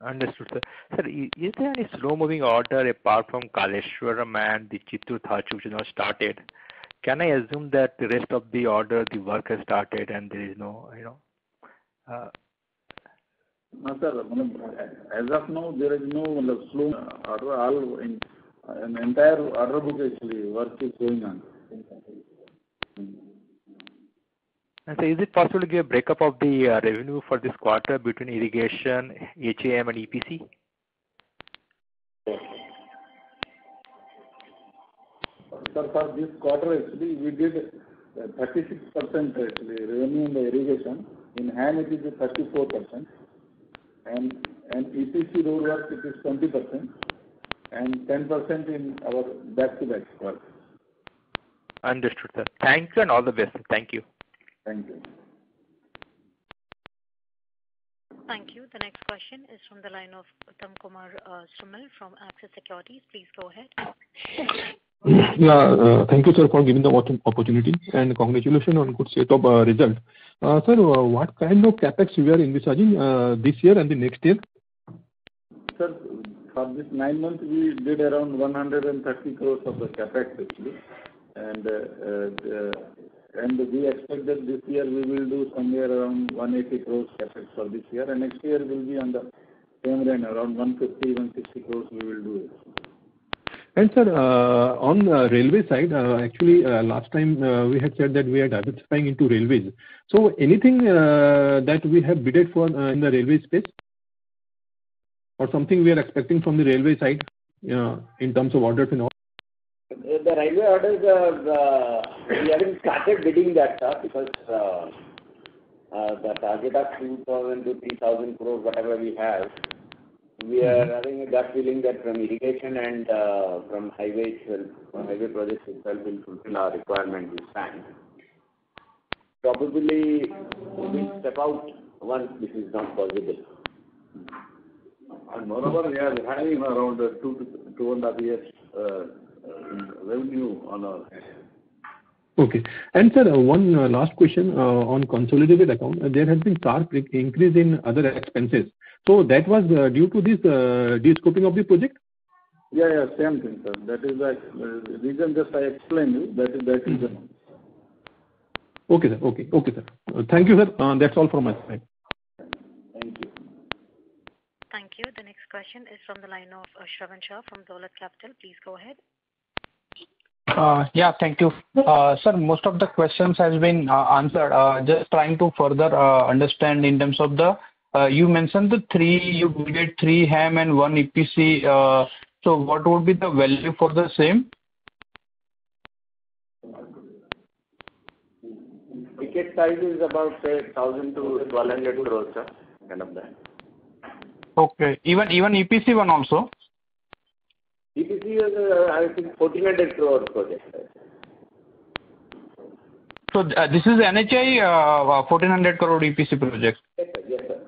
Understood, sir. Sir, is there any slow-moving order apart from Kaleshwaram and the Chittur-Thachu which is not started? Can I assume that the rest of the order, the work has started and there is no, No, sir. As of now, there is no slow order. All in an entire order book actually work is going on. And so is it possible to give a breakup of the revenue for this quarter between irrigation, HAM and EPC? Sir, for this quarter actually we did 36% actually revenue in the irrigation. In HAM it is 34%. And EPC road work it is 20% and 10% in our back-to-back work. Understood, sir. Thank you and all the best. Thank you. Thank you. Thank you. The next question is from the line of Uttam Kumar Srimal from Axis Securities. Please go ahead. Yeah, thank you, sir, for giving the opportunity and congratulations on good set of result. Sir, what kind of capex we are envisaging this year and the next year? Sir, for this 9 months we did around 130 crores of the capex actually, and we expect that this year we will do somewhere around 180 crores capex for this year, and next year will be on the same range, around 150-160 crores we will do it. And sir, on railway side, actually last time we had said that we are diversifying into railways. So anything that we have bidded for in the railway space, or something we are expecting from the railway side in terms of orders and all? The railway orders, we haven't started bidding that because the target of 2,000 to 3,000 crores, whatever we have, we are having a gut feeling that from irrigation and from highway projects itself will fulfill our requirement this time. Probably we will step out once this is not possible. And moreover, we are having around 2 to 2.5 years revenue on our hand. Okay. And sir, one last question on consolidated account. There has been sharp increase in other expenses. So that was due to this de-scoping of the project? Yeah, same thing, sir. That is the reason just I explained you. That is the. Okay, sir. Okay, sir. Thank you, sir. That's all from my side. Thank you. Thank you. The next question is from the line of Shravan Shah from Dolat Capital. Please go ahead. Yeah, thank you. Sir, most of the questions has been answered. Just trying to further understand in terms of the, you mentioned you did 3 HAM and 1 EPC. So what would be the value for the same? Ticket size is about say 1,000 to 1,200 crores, sir, kind of that. Okay. Even EPC one also? EPC is, I think, 1,400 crore project. So this is NHI 1,400 crore EPC project? Yes, sir.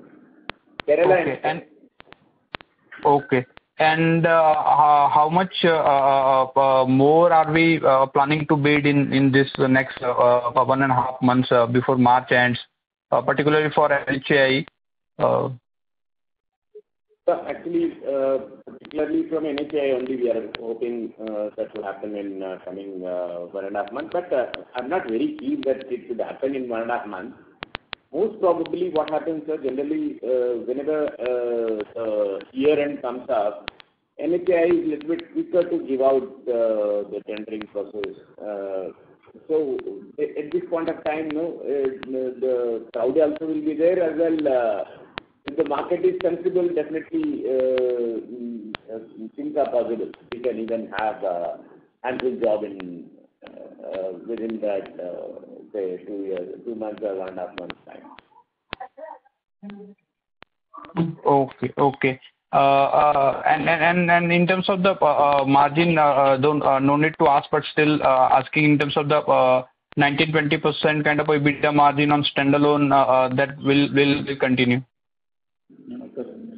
Kerala. Okay. And how much more are we planning to bid in this next 1.5 months before March ends, particularly for NHI? Actually, particularly from NHI only, we are hoping that will happen in coming 1.5 months. But I'm not very keen that it should happen in 1.5 months. Most probably what happens, sir, generally, whenever year-end comes up, NHAI is a little bit quicker to give out the tendering process. So at this point of time, the crowd also will be there as well. If the market is sensible, definitely things are possible. We can even have a handful job in within that, say, 2 years, 2 months or 1.5 months time. Okay. And in terms of the margin, no need to ask, but still asking in terms of the 19-20% kind of EBITDA margin on standalone, that will continue.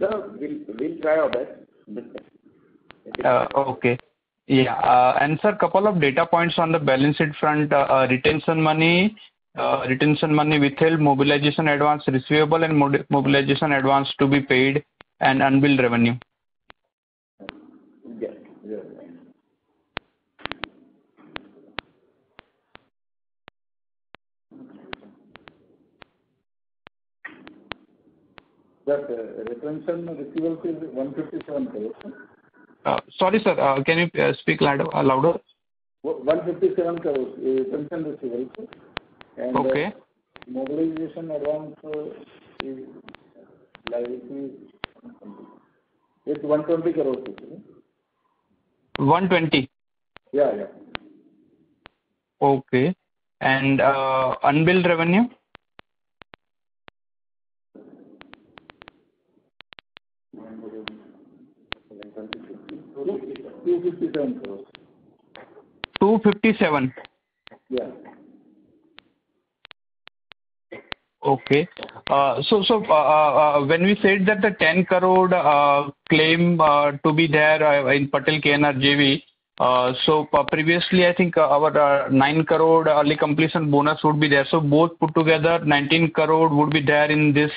Sir, we'll try our best. Okay. Yeah. And sir, couple of data points on the balance sheet front, retention money withheld, mobilization advance receivable, and mobilization advance to be paid, and unbilled revenue. Yes. That retention receivables is 157 crores. Sorry, sir. Can you speak louder? 157 crores retention receivables. And okay. Mobilization advance is it's 120 crores. 120. Yeah. Okay. And unbilled revenue? 257 crores. 257. Yeah. Okay. So when we said that the 10 crore claim to be there in Patel KNR JV, so previously I think our 9 crore early completion bonus would be there. So both put together 19 crore would be there in this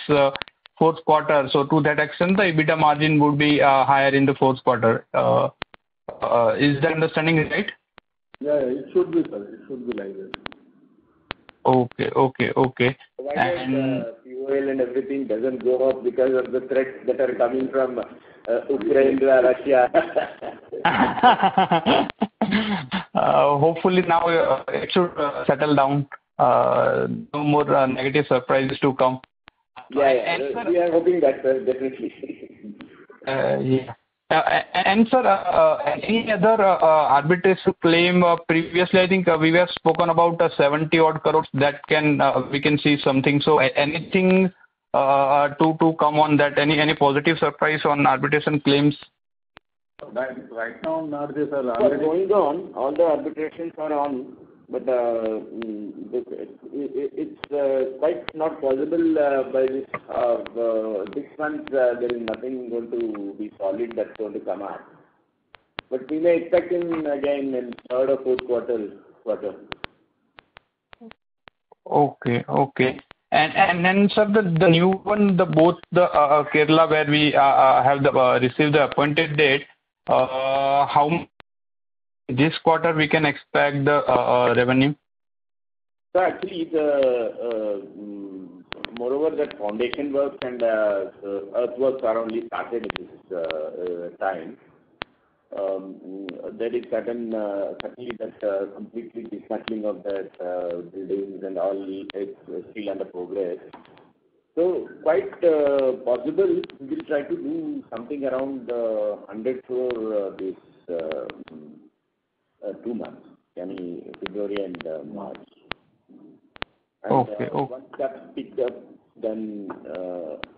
fourth quarter. So to that extent, the EBITDA margin would be higher in the fourth quarter. Is that understanding right? Yeah, it should be, sir. It should be like that. Okay. Provided fuel and everything doesn't go up because of the threats that are coming from Ukraine, Russia. Hopefully now it should settle down. No more negative surprises to come. Yeah. We are hoping that, sir, definitely. Yeah. And sir, any other arbitration claim previously? I think we have spoken about 70 odd crores that we can see something. So anything to come on that? Any positive surprise on arbitration claims? Right now, not this. Going on, all the arbitrations are on, but it's quite not possible by this 6 months. There is nothing going to be solid that's going to come out. But we may expect again in third or fourth quarter. Okay. And then sir, the new one, both the Kerala where we have received the appointed date. How this quarter we can expect the revenue? So actually, moreover that foundation works and earthworks are only started at this time. There is certainly that completely dismantling of that buildings and all is still under progress. So quite possible we will try to do something around 100 crore this 2 months, February and March. And, okay. Once that's picked up, then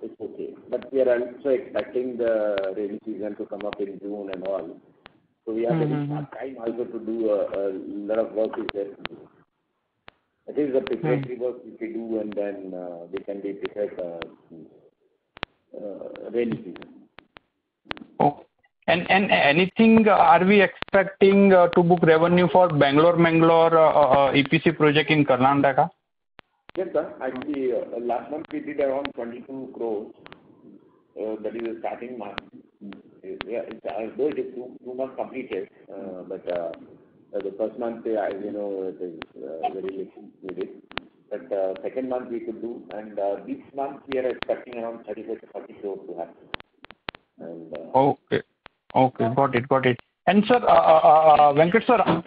it's okay. But we are also expecting the rainy season to come up in June and all. So we have time also to do a lot of work is there to do. It is the preparatory work which we do, and then we can be prepared for rainy season. Oh. And anything are we expecting to book revenue for Bangalore EPC project in Karnataka? Yes, sir. Actually, last month we did around 22 crores. That is a starting month. Yeah, although it is 2 months completed, but the first month, as you know, it is very little needed. but second month we could do, and this month we are expecting around 35 to 40 crores to happen. And, Okay. Got it. And sir, Venkat sir.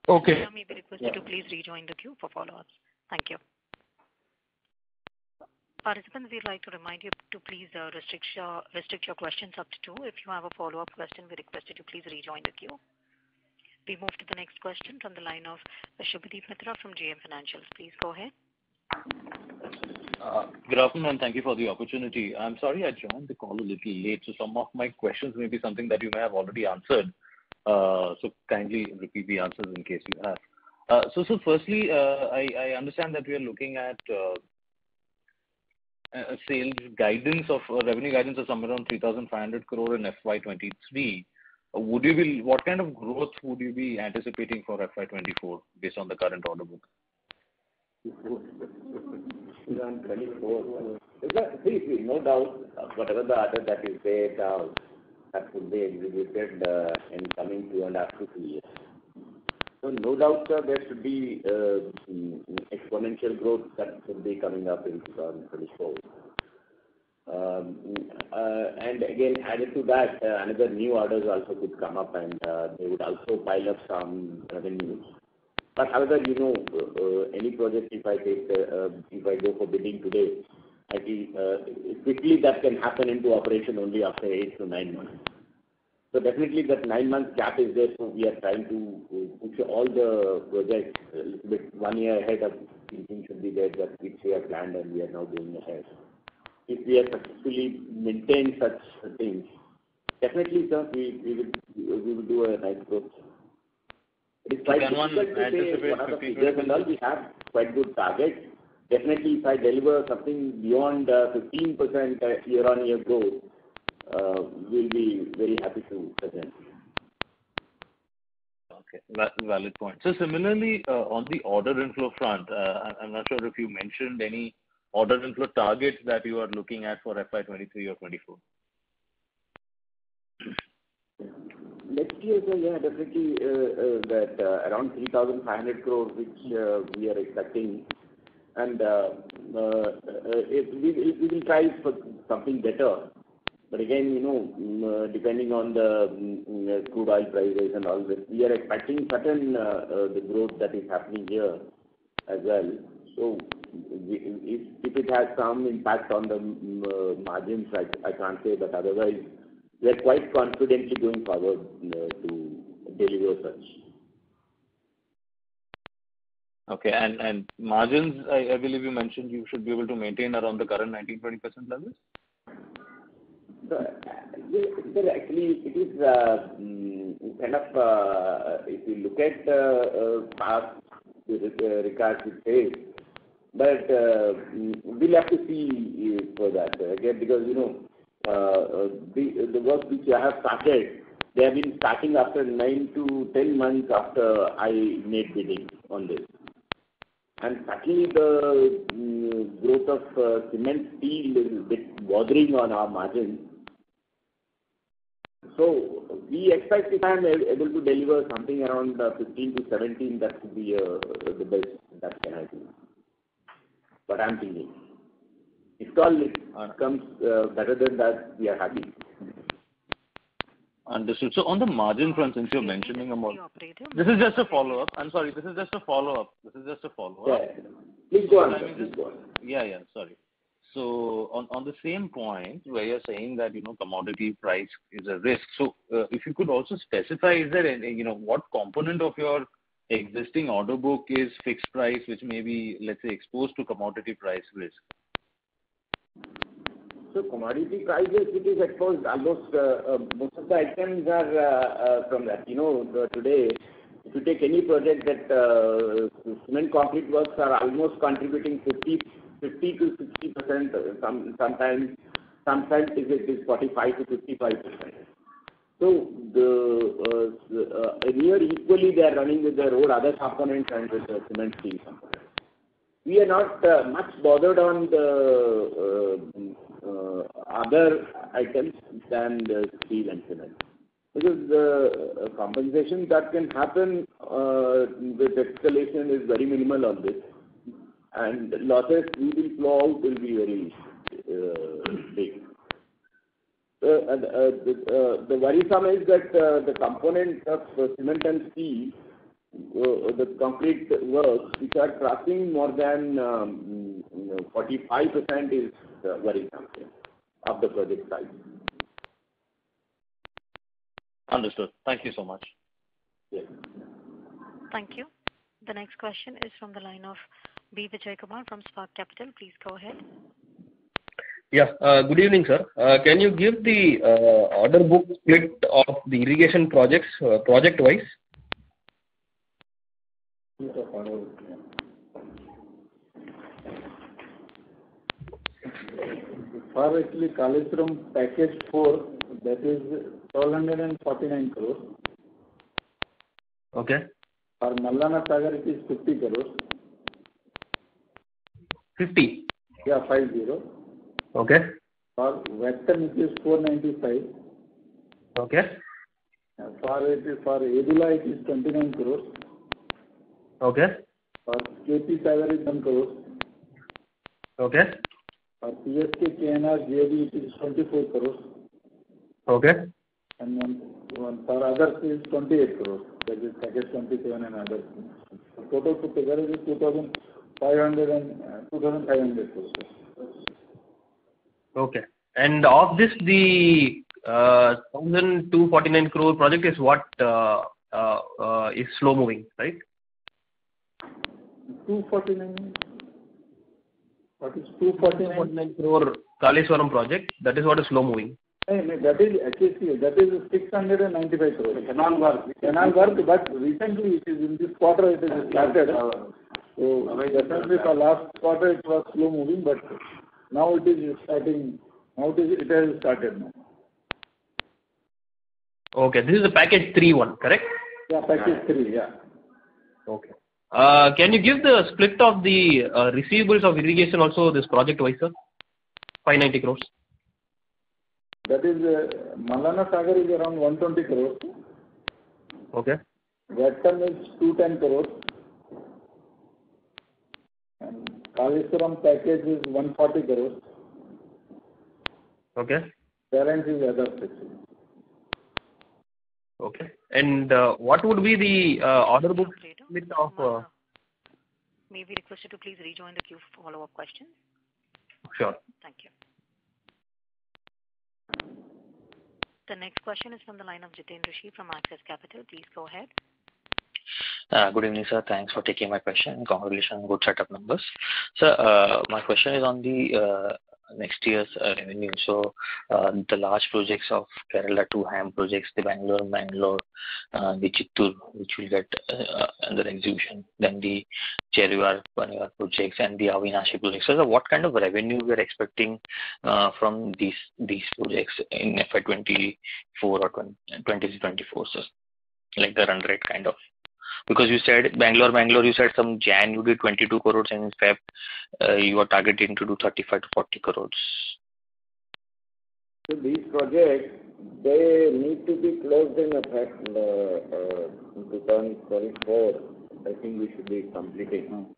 Okay. May be requested to please rejoin the queue for follow-ups. Thank you. Participants, we'd like to remind you to please restrict your questions up to 2. If you have a follow-up question, we request you to please rejoin the queue. We move to the next question from the line of Shubhadeep Mitra from JM Financials. Please go ahead. Good afternoon, and thank you for the opportunity. I'm sorry I joined the call a little late, so some of my questions may be something that you may have already answered. So kindly repeat the answers in case you have. So firstly, I understand that we are looking at a sales guidance of revenue guidance of somewhere around 3,500 crore in FY23. What kind of growth would you be anticipating for FY24 based on the current order book? 24. See, no doubt, whatever the order that is there now, that could be executed in coming 2.5 to 3 years. So no doubt, sir, there should be exponential growth that should be coming up in 2024. And again, added to that, another new orders also could come up, and they would also pile up some revenues. But however, any project, if I go for bidding today, I think quickly that can happen into operation only after 8 to 9 months. So definitely that 9 month gap is there, so we are trying to push all the projects a little bit 1 year ahead of thinking should be there, that which we have planned and we are now going ahead. If we have successfully maintained such things, definitely, sir, we will do a nice growth. It is quite difficult to say what are the figures and all. We have quite good targets. Definitely, if I deliver something beyond 15% year-on-year growth, we'll be very happy to present. Okay, valid point. So similarly, on the order inflow front, I'm not sure if you mentioned any order inflow targets that you are looking at for FY23 or 24. Next year, so yeah, definitely that around 3,500 crores, which we are expecting, and we will try for something better. But again, depending on the crude oil prices and all that, we are expecting certain the growth that is happening here as well. So if it has some impact on the margins, I can't say, but otherwise, we are quite confidently going forward to deliver such. Okay, and margins, I believe you mentioned you should be able to maintain around the current 19-20% levels? Actually, it is kind of, if you look at past records, it says, but we'll have to see for that again, because the work which I have started, they have been starting after 9 to 10 months after I made bidding on this. And certainly the growth of cement steel is a bit bothering on our margins. So we expect if I am able to deliver something around 15 to 17, that would be the best that can I do. But I'm thinking, if all it comes better than that, we are happy. Understood. So on the margin front, since you're mentioning about, this is just a follow-up. I'm sorry, this is just a follow-up. Yeah. Please go on. Yeah, sorry. So on the same point where you're saying that, commodity price is a risk. So if you could also specify, is there any, what component of your existing order book is fixed price, which may be, let's say, exposed to commodity price risk? So commodity prices, it is exposed almost, most of the items are from that. Today, if you take any project that cement concrete works are almost contributing 50 to 60%, sometimes it is 45 to 55%. So near equally they are running with the road other components and with the cement steel components. We are not much bothered on the other items than the steel and cement, because the compensation that can happen with escalation is very minimal on this. and losses we will flow out will be very big. The worrisome is that the component of cement and steel, the concrete works which are tracking more than 45% is worrisome of the project size. Understood. Thank you so much. Yes. Thank you. The next question is from the line of B. Vijay Kumar from Spark Capital. Please go ahead. Yeah. Good evening, sir. Can you give the order book split of the irrigation projects project-wise? For actually Kaleshwaram package 4, that is 1,249 crores. Okay. For Mallana Sagar, it is 50 crores. 50? Yeah, 50. Okay. For Western, it is 495. Okay. For Edula, it is 29 crores. Okay. For KP Sagar, it is 1 crores. Okay. For PSK KNR JD, it is 24 crores. Okay. And one for others is 28 crores. That is package 27 and others. So total put together is 2,500 crores. Okay. And of this, the 1,249 crore project is what is slow moving, right? 249. What is 249 crore Kaleshwaram project? That is what is slow moving. That is HSC. That is 695 crores. Canal work, but recently it is in this quarter it is started. So definitely for last quarter it was slow moving, but now it is starting. It has started now. Okay, this is the package 3 one, correct? Yeah, package 3. Yeah. Okay. Can you give the split of the receivables of irrigation also this project wise, sir? 590 crores. That is Mallana Sagar is around 120 crores. Okay. Western is 210 crores. And Kaleshwaram package is 140 crores. Okay. Balance is other section. Okay. And what would be the order book split of? May we request you to please rejoin the queue for follow-up questions? Sure. Thank you. The next question is from the line of Jiten Rishi from Access Capital. Please go ahead. Good evening, sir. Thanks for taking my question. Congratulations on good set of numbers. Sir, my question is on the next year's revenue. So, the large projects of Kerala 2 HAM projects, the Bangalore, the Chittoor, which will get under execution, then the Cheriyar projects and the Avinashi projects. So, what kind of revenue we are expecting from these projects in FY24 or 2024, sir? Like the run rate kind of. Because you said Bangalore, you said some Jan you did 22 crores and in Feb you are targeting to do 35 to 40 crores. So these projects, they need to be closed in effect 2024. I think we should be completing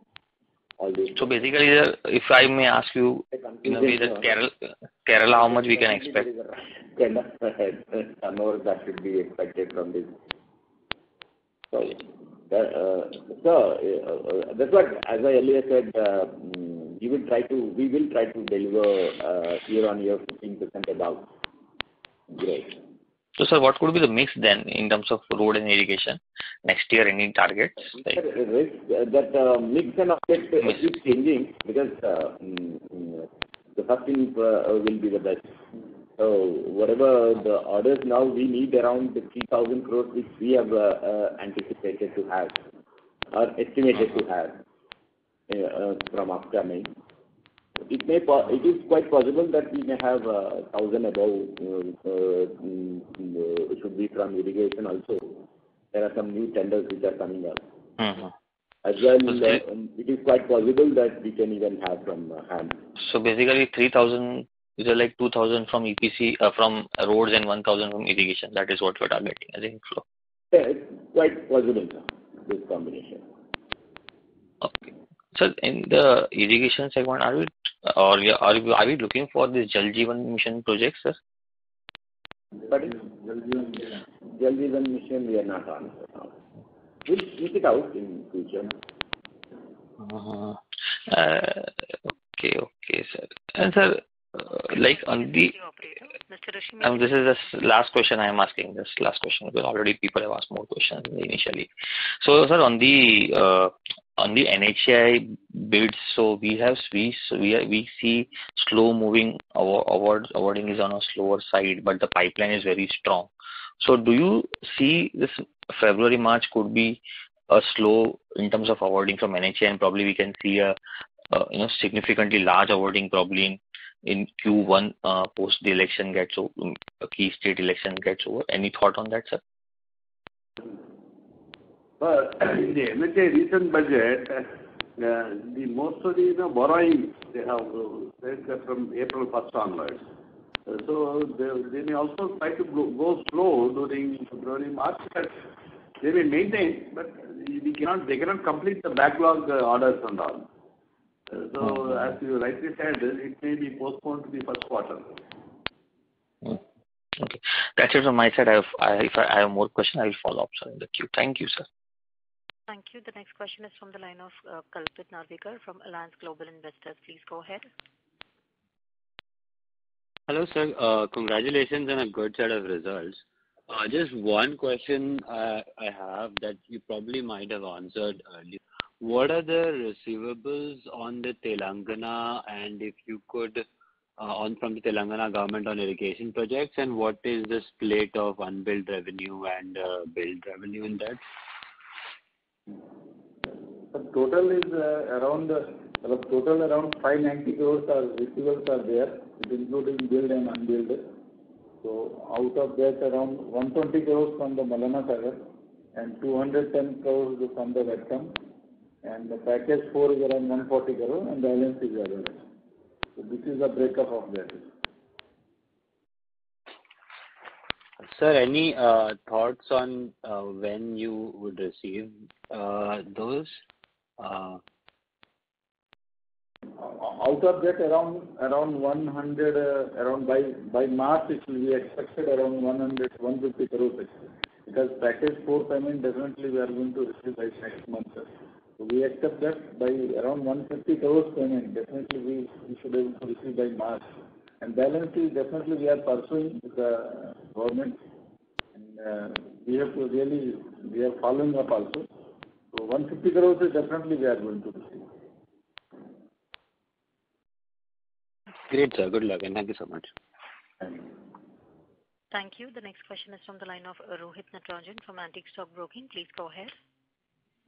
all this. So basically, if I may ask you, in a way that Kerala, how much we can expect? That should be expected from this. So, that's what, as I earlier said, we will try to deliver year-on-year 15% above growth. So, sir, what could be the mix then in terms of road and irrigation next year? Any targets? That mix and object keeps changing because the first thing will be the best. So whatever the orders now, we need around 3,000 crores, which we have anticipated to have or estimated to have from upcoming. It is quite possible that we may have 1,000 above should be from irrigation also. There are some new tenders which are coming up. As well, it is quite possible that we can even have from HAM. So basically 3,000 is like 2,000 from EPC, from roads and 1,000 from irrigation. That is what we are targeting as inflow. Yeah, it's quite possible, this combination. Okay. Sir, in the irrigation segment, are we looking for this Jal Jeevan Mission project, sir? But Jal Jeevan Mission we are not on now. We'll keep it out in future. Okay, sir. And sir, like on the Mr. Rishi, this is the last question I am asking. This last question because already people have asked more questions initially. So, sir, on the NHAI bids, so we see slow moving awarding is on a slower side, but the pipeline is very strong. So, do you see this February March could be a slow in terms of awarding from NHAI, and probably we can see a significantly large awarding probably in Q1 post the election gets over, key state election gets over. Any thought on that, sir? Well, in the NHAI recent budget, the most of the borrowing they have raised from April 1st onwards. So they may also try to go slow during February, March, but they may maintain, but they cannot complete the backlog orders and all. So as you rightly said, it may be postponed to the first quarter. Okay, that's it from my side. If I have more questions, I will follow up, sir, in the queue. Thank you, sir. Thank you. The next question is from the line of Kalpit Narvekar from Alliance Global Investors. Please go ahead. Hello, sir. Congratulations on a good set of results. Just one question I have that you probably might have answered earlier. What are the receivables on the Telangana, and if you could, from the Telangana government on irrigation projects, and what is the split of unbilled revenue and billed revenue in that? The total is around 590 crores receivables are there, including billed and unbilled. So out of that, around 120 crores from the Malana Sagar and 210 crores from the Vectum. And the package 4 is around 140 crore and the balance is other. So this is the breakup of that. Sir, any thoughts on when you would receive those? Out of that, around 100, by March it will be expected around 150 crores. Because package 4 payment definitely we are going to receive by next month. So we expect that by around 150 crores payment, definitely we should be able to receive by March. And balance is definitely we are pursuing with the government. And we are following up also. So 150 crores is definitely we are going to receive. Great, sir. Good luck and thank you so much. Thank you. The next question is from the line of Rohit Natarajan from Antique Stock Broking. Please go ahead.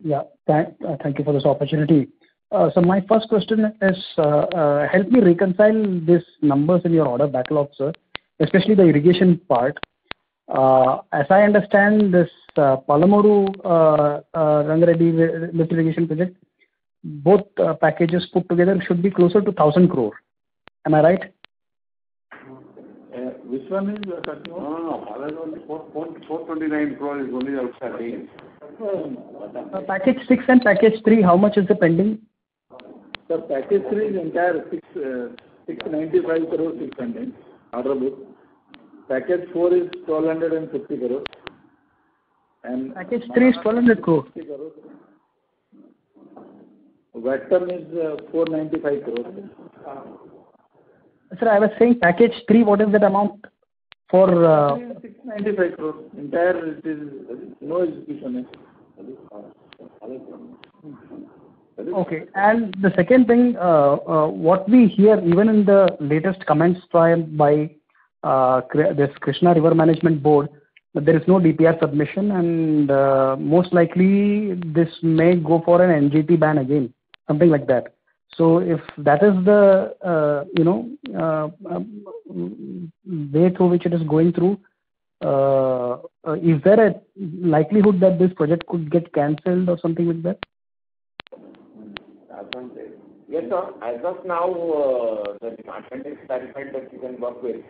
Yeah, thank you for this opportunity. So my first question is, help me reconcile these numbers in your order backlog, sir, especially the irrigation part. As I understand, this Palamuru Rangareddy lift irrigation project, both packages put together should be closer to 1,000 crore. Am I right? Which one is talking about? No. 429 crore is only outstanding. Package 6 and package 3, how much is the pending? Sir, package 3 is entire 695 crores is pending, order book. Package 4 is 1,250 crores. And package 3 is 1,200 crores. Vectum is 495 crores. Sir, I was saying package 3, what is that amount for? 695 crores. Entire it is no execution. Okay. And the second thing, what we hear even in the latest comments by this Krishna River Management Board, that there is no DPR submission and most likely this may go for an NGT ban again, something like that. So if that is the way through which it is going through, is there a likelihood that this project could get cancelled or something like that? Yes, sir. As of now, the department is satisfied that you can work with.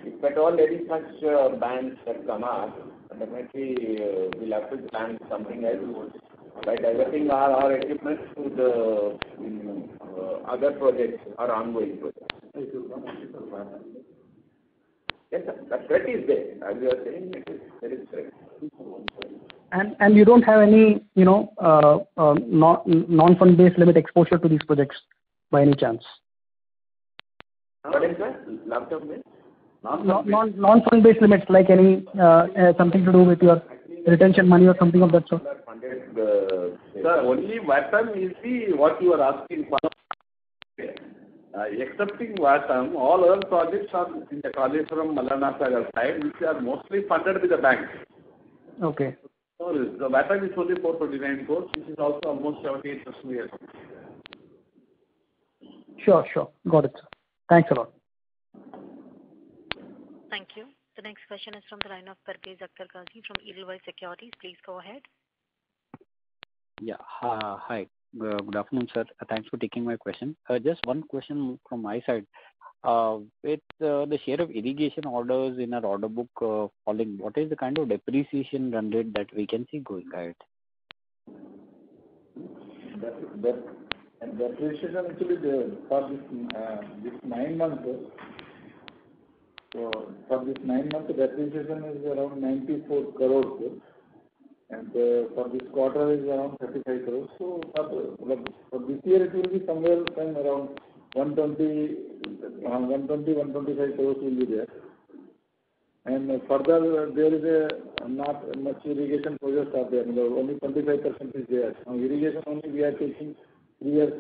If at all any such bans that come up, definitely we'll have to plan something else. by diverting our equipment to the other projects or ongoing projects. Yes, sir. The threat is there. As you are saying, there is threat. And you don't have any, non-fund based limit exposure to these projects by any chance? What is that? Long-term based? Non-fund based limits, like any something to do with your retention money or something of that sort? Sir, only Vatam is what you are asking for. Excepting Vatam, all other projects are in the Kaleshwaram Malana Sagar side, which are mostly funded with the bank. Okay. So the Vatam is only 429 crores, which is also almost 78% years. Sure. Got it, sir. Thanks a lot. Thank you. The next question is from the line of Parvez Akhtar Qazi from Edelweiss Securities. Please go ahead. Yeah. Hi. Good afternoon, sir. Thanks for taking my question. Just one question from my side. With the share of irrigation orders in our order book falling, what is the kind of depreciation run rate that we can see going ahead? Depreciation actually for this 9 months. So for this 9 months, depreciation is around 94 crores. And for this quarter is around 35 crores. So for this year it will be somewhere around 125 crores will be there. And further there is not much irrigation projects are there. Only 25% is there. Now irrigation only we are taking 3 years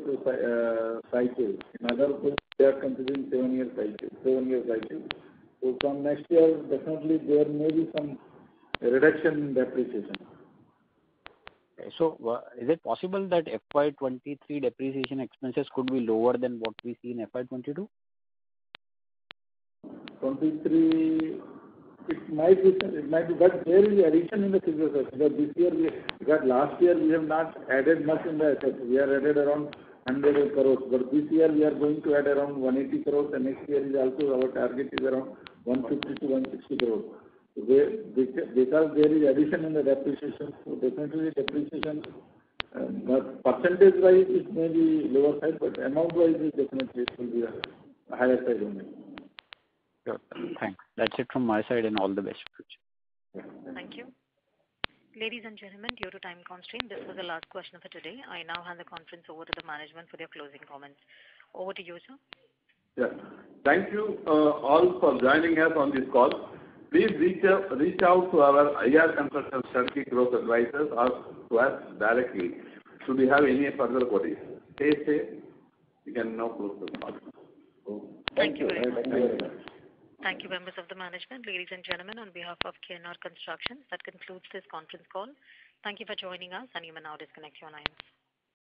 cycle. In other projects they are considering 7 year cycle. So from next year definitely there may be some reduction in depreciation. Okay. So is it possible that FY23 depreciation expenses could be lower than what we see in FY22? 23, it might be, but there is addition in the figures. Because this year last year we have not added much in the assets. We have added around 100 crores, but this year we are going to add around 180 crores, and next year is also our target is around 150 to 160 crores. Because there is addition in the depreciation, so definitely depreciation, but percentage wise it may be lower side, but amount wise it definitely will be a higher side only. Sure. Thanks. That's it from my side, and all the best for future. Thank you. Ladies and gentlemen, due to time constraint, this was the last question for today. I now hand the conference over to the management for their closing comments. Over to you, sir. Yeah. Thank you all for joining us on this call. Please reach out to our IR consultant, Strategic Growth Advisors, or to us directly should you have any further queries. Stay safe. You can now close the call. Thank you very much. Thank you, members of the management. Ladies and gentlemen, on behalf of KNR Constructions, that concludes this conference call. Thank you for joining us, and you may now disconnect your lines.